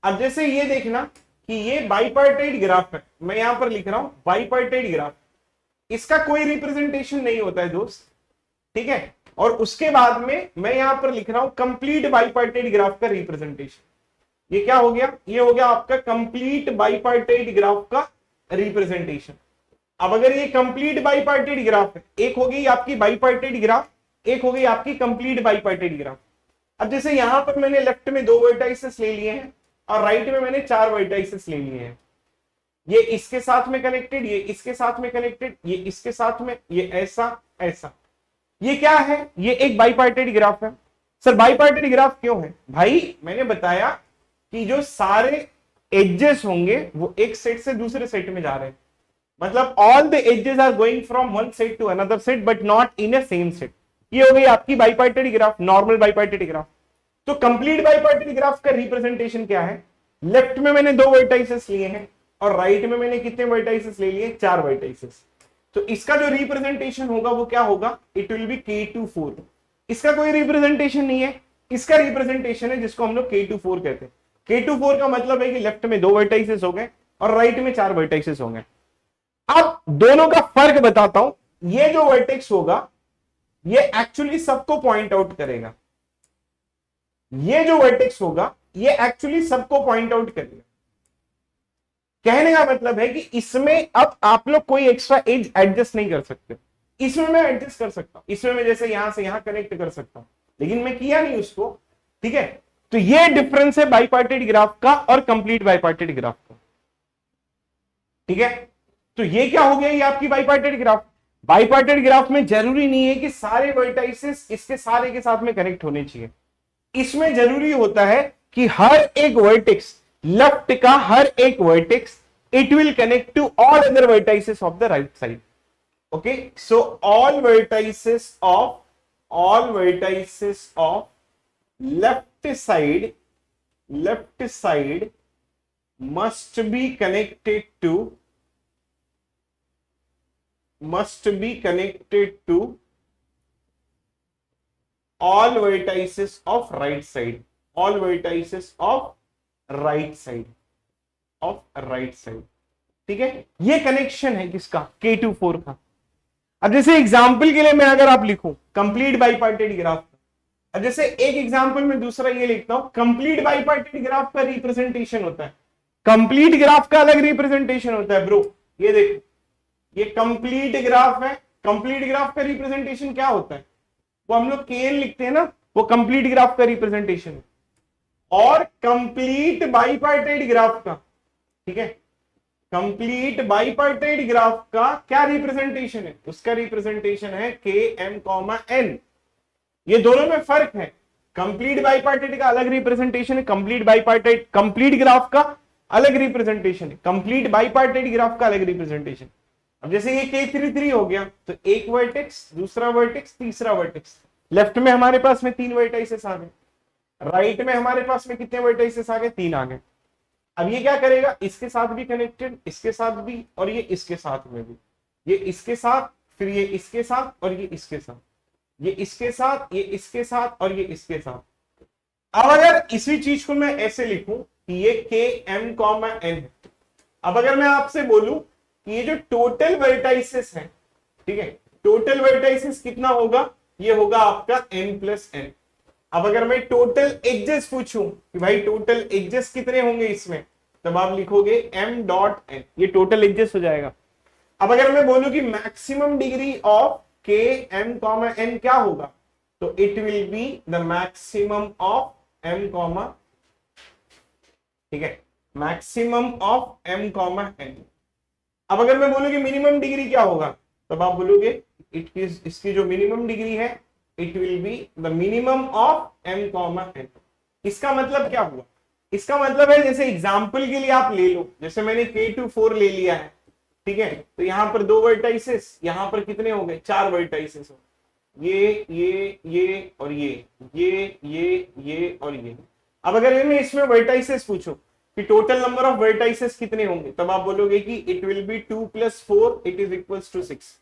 अब जैसे ये देखना कि ये बाइपार्टेड ग्राफ है, मैं यहां पर लिख रहा हूं बाइपार्टेड ग्राफ, इसका कोई रिप्रेजेंटेशन नहीं होता है दोस्त, ठीक है। और उसके बाद में मैं यहां पर लिख रहा हूं कंप्लीट बाइपार्टेड ग्राफ का रिप्रेजेंटेशन। ये क्या हो गया, ये हो गया आपका कंप्लीट बाइपार्टेड ग्राफ का रिप्रेजेंटेशन। अब अगर ये कंप्लीट बाइपार्टेड ग्राफ है, एक हो गई आपकी बाइपार्टेड ग्राफ, एक हो गई आपकी कंप्लीट बाइपार्टेड ग्राफ। अब जैसे यहां पर मैंने लेफ्ट में 2 वर्टाइसेस ले लिए हैं और राइट में मैंने 4 वर्टाइसेस ले लिए हैं, ये इसके साथ में कनेक्टेड, ये इसके साथ में कनेक्टेड, ये इसके साथ में, ये ऐसा ऐसा। ये क्या है, ये एक बाइपार्टेड ग्राफ है। सर बाइपार्टेड ग्राफ क्यों है भाई, मैंने बताया कि जो सारे एजेस होंगे वो एक सेट से दूसरे सेट में जा रहे हैं, मतलब all the edges are going from one set to another set but not in a same set. ये हो गई आपकी bipartite graph, normal bipartite graph. तो कंप्लीट बाइपार्टेड ग्राफ का रिप्रेजेंटेशन क्या है, लेफ्ट में मैंने 2 वर्टाइसेस लिए हैं, और राइट में मैंने कितने वर्टाइसेस ले लिए, 4 वर्टाइसेस। तो इसका जो रिप्रेजेंटेशन होगा वो क्या होगा, इट विल बी K24। इसका कोई रिप्रेजेंटेशन नहीं है, इसका रिप्रेजेंटेशन है जिसको हम लोग K24 कहते हैं। K24 का मतलब है कि लेफ्ट में 2 वर्टाइसेस हो गए और राइट में 4 वर्टाइसेस हो गए। अब दोनों का फर्क बताता हूं। ये जो वर्टेक्स होगा ये एक्चुअली सबको पॉइंट आउट करेगा, ये जो वर्टेक्स होगा ये एक्चुअली सबको पॉइंट आउट करेगा। कहने का मतलब है कि इसमें अब आप लोग कोई एक्स्ट्रा एज एडजस्ट नहीं कर सकते। इसमें मैं एडजस्ट कर सकता हूं, इसमें मैं जैसे यहां से यहां कनेक्ट कर सकता हूं, लेकिन मैं किया नहीं उसको। ठीक है, तो ये डिफरेंस है बाइपार्टेड ग्राफ का और कंप्लीट बाइपार्टेड ग्राफ का। ठीक है, तो ये क्या हो गया, ये आपकी बाइपार्टेड ग्राफ। बाइपार्टेड ग्राफ में जरूरी नहीं है कि सारे वर्टाइसेस इसके सारे के साथ में कनेक्ट होने चाहिए। इसमें जरूरी होता है कि हर एक वर्टेक्स, लेफ्ट का हर एक vertex, it will connect to all other vertices of the right side. Okay, so all vertices of left side must be connected to all vertices of right side, all vertices of right side। ठीक है, ये connection है किसका, K24 का। अब जैसे example के लिए मैं अगर आप लिखूं कंप्लीट बाइपार्टेड ग्राफ, अब जैसे एक एग्जांपल में दूसरा ये लिखता हूं, कंप्लीट बाइपार्टेड ग्राफ का रिप्रेजेंटेशन होता है, कंप्लीट ग्राफ का अलग रिप्रेजेंटेशन होता है ब्रो। ये देखो, ये कंप्लीट ग्राफ है, कंप्लीट ग्राफ का रिप्रेजेंटेशन क्या होता है, वो हम लोग KN लिखते हैं ना, वो कंप्लीट ग्राफ का रिप्रेजेंटेशन है। और कंप्लीट बाइपार्टेड ग्राफ का, ठीक है, कंप्लीट बाइपार्टेड ग्राफ का क्या रिप्रेजेंटेशन है, उसका रिप्रेजेंटेशन है KM, N। ये दोनों में फर्क है, कंप्लीट बाइपार्टेड का अलग रिप्रेजेंटेशन है, कंप्लीट ग्राफ का अलग रिप्रेजेंटेशन है, कंप्लीट बाइपार्टेड ग्राफ का अलग रिप्रेजेंटेशन। अब जैसे ये K33 हो गया, तो एक वर्टेक्स, दूसरा वर्टेक्स, तीसरा वर्टेक्स। लेफ्ट में हमारे पास में 3 वर्टाइसेस आ गए, राइट में हमारे पास में कितने वर्टाइसेस आ गए, 3 आ गए। अब ये क्या करेगा, इसके साथ भी कनेक्टेड, इसके साथ भी, और ये इसके साथ में भी, ये इसके साथ, फिर ये इसके साथ, और ये इसके साथ, ये इसके साथ, ये इसके साथ, और ये इसके साथ। अब अगर इसी चीज को मैं ऐसे लिखूं कि ये KM, N है। अब अगर मैं आपसे बोलूं कि ये जो टोटल वर्टाइसेस है, ठीक है, टोटल वर्टाइसेस कितना होगा, ये होगा आपका M+N। अब अगर मैं टोटल एजेस पूछूं कि भाई टोटल एजेस कितने होंगे इसमें, तब आप लिखोगे M.N, ये टोटल एजेस हो जाएगा। अब अगर मैं बोलूं कि maximum degree of KM, N क्या होगा, तो it will be the maximum of M, ठीक है, मैक्सिमम ऑफ M, N। अब अगर मैं बोलूं कि मिनिमम डिग्री क्या होगा, तब आप बोलोगे इट इज, इसकी जो मिनिमम डिग्री है, it will be the minimum of M, N। इसका मतलब क्या हुआ, इसका मतलब है जैसे एग्जांपल के लिए आप ले लो, जैसे मैंने K24 ले लिया है, ठीक है, तो यहां पर 2 वर्टाइसेस, यहां पर कितने हो गए, 4 वर्टाइसेस हो, ये और ये और ये। अब अगर मैं इसमें वर्टाइसेस पूछूं कि टोटल नंबर ऑफ वर्टाइसेस कितने होंगे, तब आप बोलोगे कि it will be 2 + 4 it is equals to 6।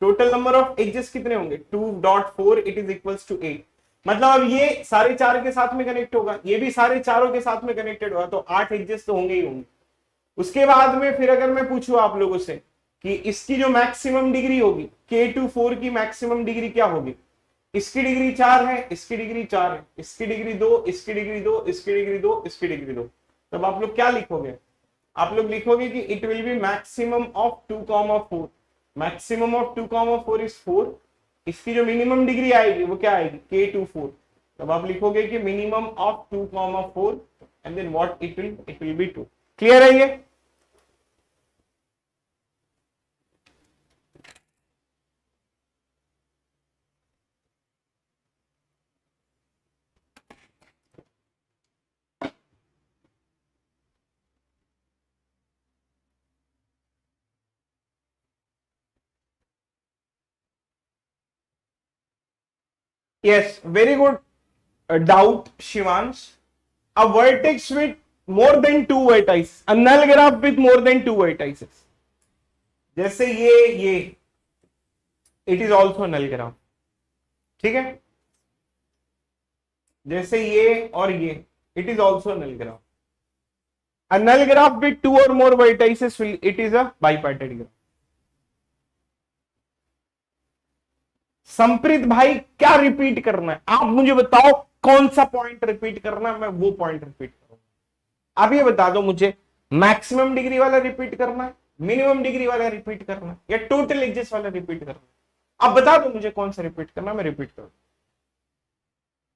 Total number of edges कितने होंगे, 2.4 इट इज इक्वल्स टू 8। मतलब अब ये सारे 4 के साथ में कनेक्ट होगा, ये भी सारे चारों के साथ में कनेक्टेड होगा, तो 8 एजेस तो होंगे ही होंगे। उसके बाद में फिर अगर मैं पूछूं आप लोगों से कि इसकी जो मैक्सिमम डिग्री होगी, K24 की मैक्सिमम डिग्री क्या होगी, इसकी डिग्री 4 है, इसकी डिग्री 4 है, इसकी डिग्री 2, इसकी डिग्री 2, इसकी डिग्री 2, इसकी डिग्री 2, तब आप लोग क्या लिखोगे, आप लोग लिखोगे कि it will B maximum of 2,4। Maximum of 2,4 is 4। इसकी जो मिनिमम डिग्री आएगी वो क्या आएगी, K24। तब आप लिखोगे कि minimum of 2,4 and then what it will be 2। Clear है ये? Yes, very good doubt, Shivansh. A vertex with more than two vertices, a null graph with more than two vertices, जैसे ये it is also null graph, ठीक है, जैसे ये और ये it is also null graph. A null graph with two और more vertices it is a bipartite graph. Sampreet भाई क्या रिपीट करना है, आप मुझे बताओ कौन सा पॉइंट रिपीट करना है, मैं वो पॉइंट रिपीट करूंगा। आप ये बता दो मुझे, मैक्सिमम डिग्री वाला रिपीट करना है, मिनिमम डिग्री वाला रिपीट करना है, या टोटल एजेस वाला रिपीट करना है। आप बता दो मुझे कौन सा रिपीट करना है, मैं रिपीट करूँ।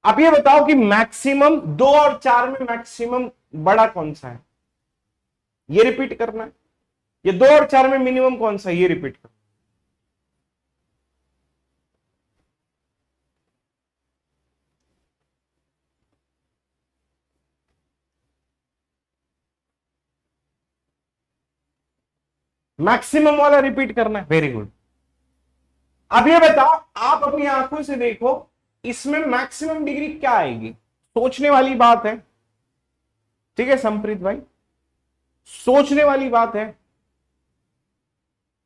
आप ये बताओ कि मैक्सिमम 2 और 4 में मैक्सिमम बड़ा कौन सा है, ये रिपीट करना है, ये 2 और 4 में मिनिमम कौन सा है, ये रिपीट करना है। मैक्सिमम वाला रिपीट करना है, वेरी गुड। अब ये बताओ, आप अपनी आंखों से देखो इसमें मैक्सिमम डिग्री क्या आएगी, सोचने वाली बात है, ठीक है संप्रीत भाई, सोचने वाली बात है।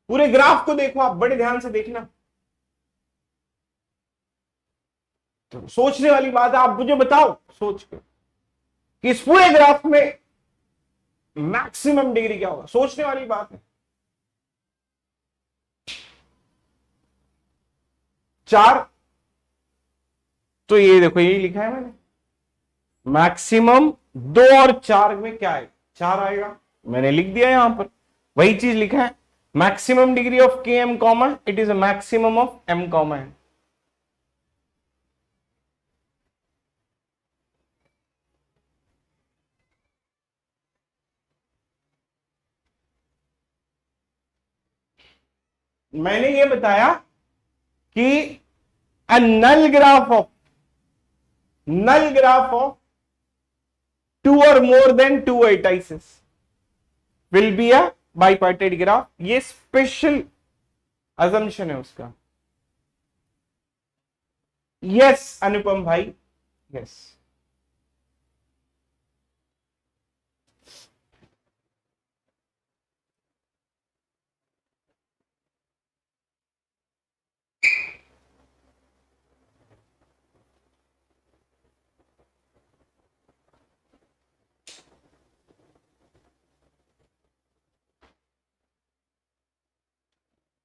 पूरे ग्राफ को देखो, आप बड़े ध्यान से देखना, तो सोचने वाली बात है। आप मुझे बताओ सोच के कि इस पूरे ग्राफ में मैक्सिमम डिग्री क्या होगा, सोचने वाली बात है। 4, तो ये देखो यही लिखा है मैंने, मैक्सिमम 2 और 4 में क्या है, 4 आएगा, मैंने लिख दिया यहां पर, वही चीज लिखा है, maximum degree of K M common it is a maximum of M common. मैंने ये बताया कि a null graph of 2 or more than 2 vertices will be a bipartite graph। ये स्पेशल assumption है उसका। यस अनुपम भाई, यस।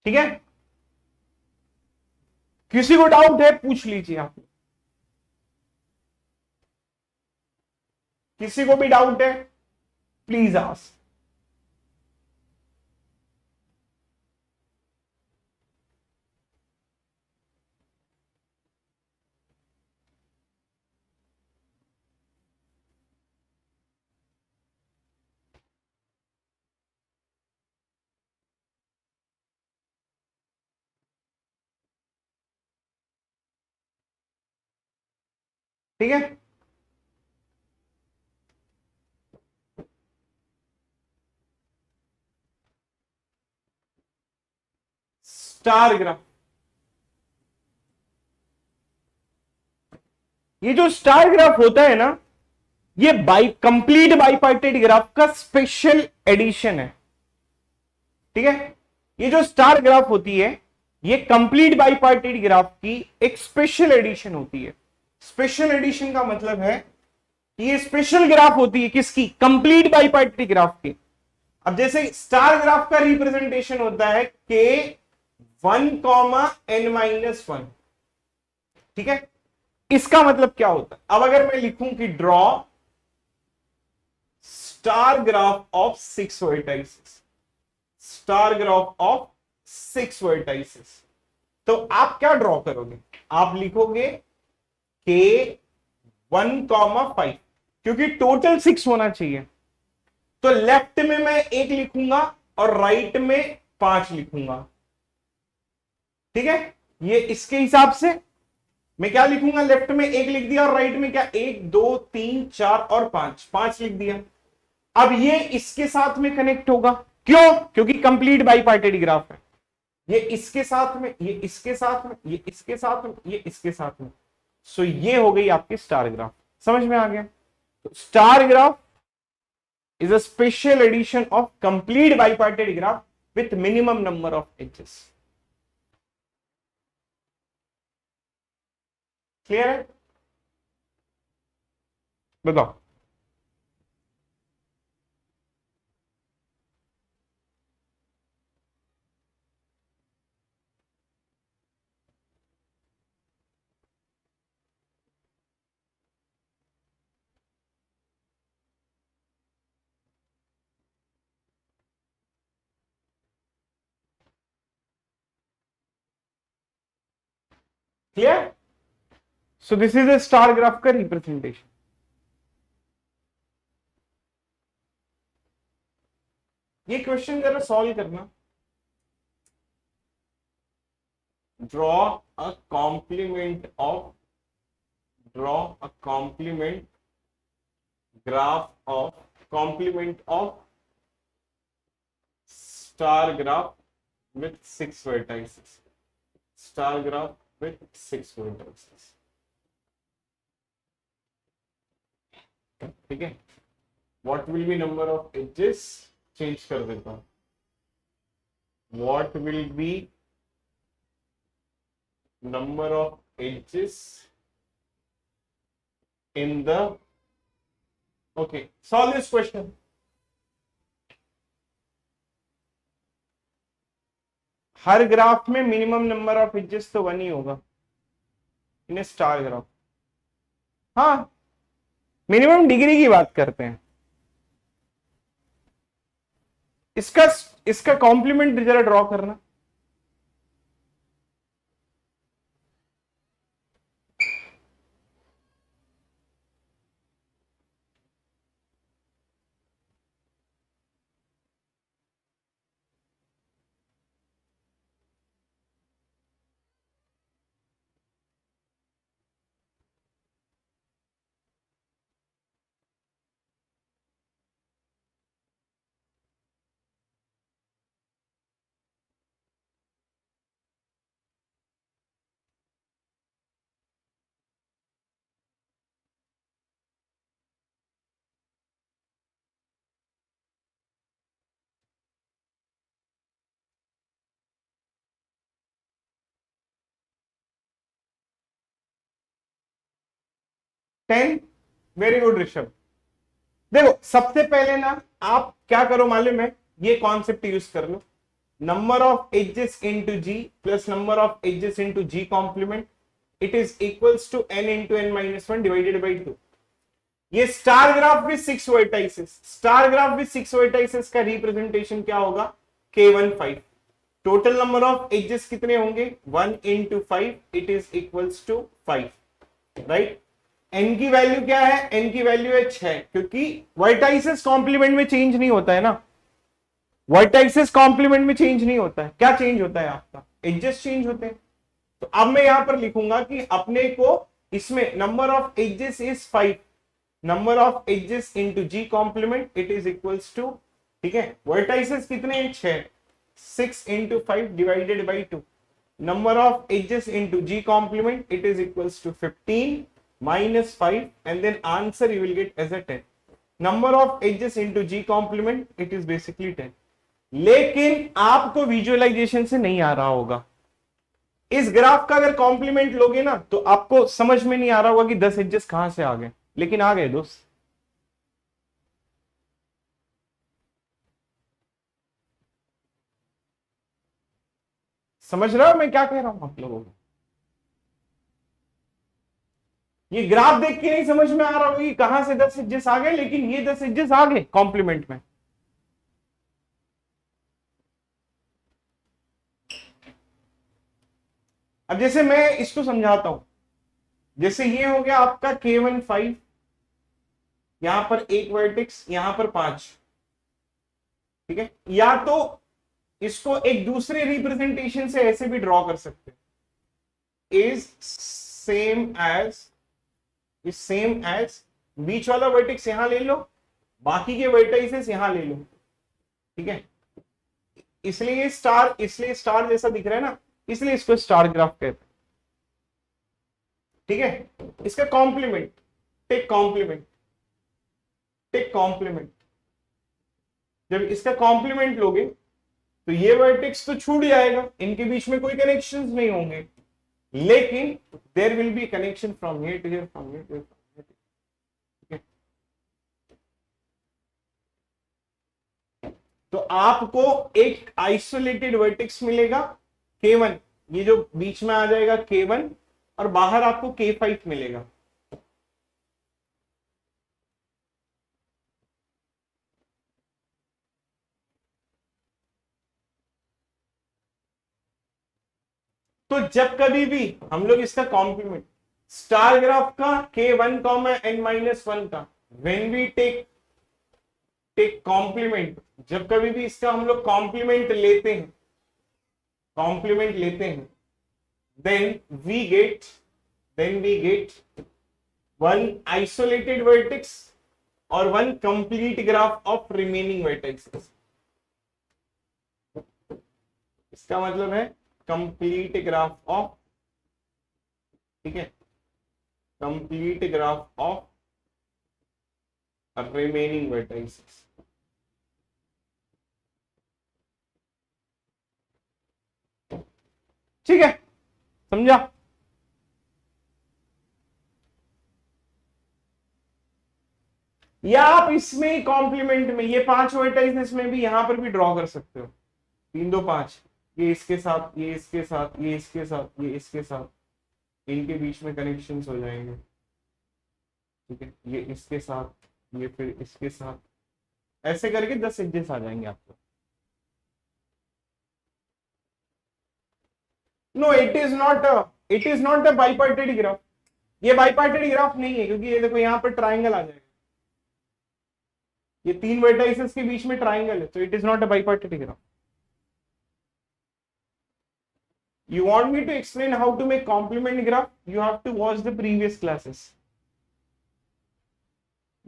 ठीक है, किसी को डाउट है पूछ लीजिए आप, किसी को भी डाउट है प्लीज आस्क। ठीक है, स्टार ग्राफ, ये जो स्टार ग्राफ होता है ना, ये कंप्लीट बाइपार्टेट ग्राफ का स्पेशल एडिशन है। ठीक है, ये जो स्टार ग्राफ होती है ये कंप्लीट बाइपार्टेट ग्राफ की एक स्पेशल एडिशन होती है। स्पेशल एडिशन का मतलब है कि ये स्पेशल ग्राफ होती है किसकी, कंप्लीट बाइपार्टेट ग्राफ की। अब जैसे स्टार ग्राफ का रिप्रेजेंटेशन होता है के 1,n-1, ठीक है, इसका मतलब क्या होता है। अब अगर मैं लिखूं कि draw star graph of 6 vertices, star graph of 6 vertices, तो आप क्या ड्रॉ करोगे, आप लिखोगे के 1,5, क्योंकि टोटल 6 होना चाहिए, तो लेफ्ट में मैं 1 लिखूंगा और राइट में 5 लिखूंगा। ठीक है, ये इसके हिसाब से मैं क्या लिखूंगा, लेफ्ट में 1 लिख दिया और राइट में क्या 1 2 3 4 और 5 लिख दिया। अब ये इसके साथ में कनेक्ट होगा, क्यों, क्योंकि कंप्लीट बाइपार्टेट ग्राफ है। ये इसके साथ में, ये इसके साथ में, ये इसके साथ में, ये इसके साथ में, सो ये हो गई आपकी स्टार ग्राफ। समझ में आ गया, तो star graph is a special edition of complete bipartite graph with minimum number of edges. Clear है? बताओ। Clear? So this is a star graph का रिप्रेजेंटेशन। ये क्वेश्चन जरा सॉल्व करना। Draw a compliment of graph of complement of star graph with 6 vertices. Star graph with 6 vertices. ठीक है? What will be number of edges? Change कर देता हूं। What will be number of edges in the, okay, solve this question. Her graph में minimum number of edges तो 1 ही होगा in star graph. हाँ, minimum degree की बात करते हैं। इसका कॉम्प्लीमेंट जरा ड्रॉ करना। Ten, very good Rishabh. देखो सबसे पहले ना आप क्या करो मालूम है, ये कॉन्सेप्ट यूज कर लो। Number of edges into G plus number of edges into G complement, it is equals to n into n minus 1 divided by 2। ये star graph with 6 vertices, star graph with 6 vertices का representation क्या होगा? k15। Total number of edges कितने होंगे? 1 into 5, it is equals to 5, right. n की value क्या है? n की वैल्यू है 6, क्योंकि वर्टाइसेस कॉम्प्लीमेंट में चेंज नहीं होता है ना, वर्टाइसेस कॉम्प्लीमेंट में चेंज नहीं होता है। क्या चेंज होता है? आपका एजेस चेंज होते हैं। तो अब मैं यहां पर लिखूंगा कि अपने को इसमें number of edges is 5, number of edges into G complement, it is equals to, ठीक है, वर्टाइसेस कितने हैं? 6, 6 into 5 divided by 2, number of edges into G complement, it is equals to 15 minus 5, and then answer you will get as a 10. Number of edges into G complement, it is basically 10. लेकिन आपको visualisation से नहीं आ रहा होगा। इस graph का अगर complement लोगे ना तो आपको समझ में नहीं आ रहा होगा कि 10 एजेस कहां से आ गए, लेकिन आ गए दोस्त। समझ रहे हो मैं क्या कह रहा हूं आप लोगों को? ये ग्राफ देख के नहीं समझ में आ रहा होगी कहां से 10 एजेस आ गए, लेकिन ये 10 एजेस आ गए कॉम्प्लीमेंट में। अब जैसे मैं इसको समझाता हूं, जैसे ये हो गया आपका K15, यहां पर एक वर्टेक्स, यहां पर 5, ठीक है। या तो इसको एक दूसरे रिप्रेजेंटेशन से ऐसे भी ड्रॉ कर सकते हैं, इज सेम एज बीच वाला वर्टेक्स यहां ले लो, बाकी के वर्टाइसेस यहां ले लो, ठीक है। इसलिए स्टार जैसा दिख रहा है ना, इसलिए इसको स्टार ग्राफ कहते हैं, ठीक है। इसका कॉम्प्लीमेंट, टेक कॉम्प्लीमेंट, जब इसका कॉम्प्लीमेंट लोगे तो ये वर्टेक्स तो छूट जाएगा, इनके बीच में कोई कनेक्शंस नहीं होंगे, लेकिन there will be connection from here to here, from here to here. तो आपको एक आइसोलेटेड वर्टेक्स मिलेगा K1, ये जो बीच में आ जाएगा K1, और बाहर आपको K5 मिलेगा। तो जब कभी भी हम लोग इसका कॉम्प्लीमेंट स्टार ग्राफ का K1 n-1 का व्हेन वी टेक कॉम्प्लीमेंट, जब कभी भी इसका हम लोग कॉम्प्लीमेंट लेते हैं, then we get one isolated vertex or one complete graph of remaining vertices। इसका मतलब है कंप्लीट ग्राफ ऑफ, ठीक है, complete graph of remaining vertices। ठीक है, समझा? या आप इसमें कॉम्प्लीमेंट में ये 5 वर्टाइसेस में भी यहां पर भी ड्रॉ कर सकते हो, 3 2 5, ये इसके साथ, ये इसके साथ, ये इसके साथ, ये इसके साथ, इनके बीच में कनेक्शंस हो जाएंगे, ठीक है, ये इसके साथ, ये फिर इसके साथ, ऐसे करके 10 एजेस आ जाएंगे आपको। No, it is not a bipartite graph, ये बाइपार्टेड ग्राफ नहीं है, क्योंकि ये देखो यहां पर ट्राइंगल आ जाएगा, ये 3 वर्टाइसेस के बीच में ट्राइंगल है, तो it is not a bipartite graph. You want me to explain how to make complement graph? You have to watch the previous classes,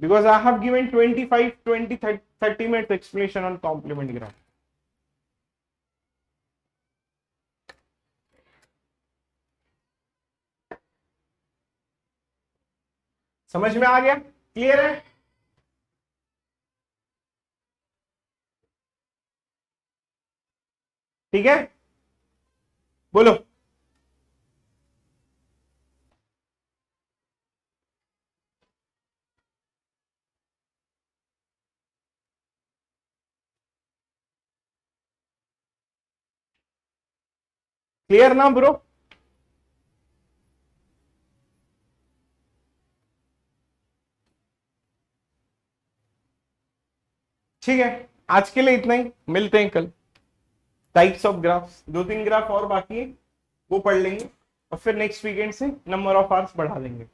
because I have given 25, 20, 30 minutes explanation on complement graph. समझ में आ गया? Clear है? ठीक है, बोलो। Clear ना bro? ठीक है, आज के लिए इतना ही, मिलते हैं कल। टाइप्स ऑफ ग्राफ्स 2-3 ग्राफ और बाकी है, वो पढ़ लेंगे, और फिर नेक्स्ट वीकेंड से नंबर ऑफ आवर्स बढ़ा देंगे।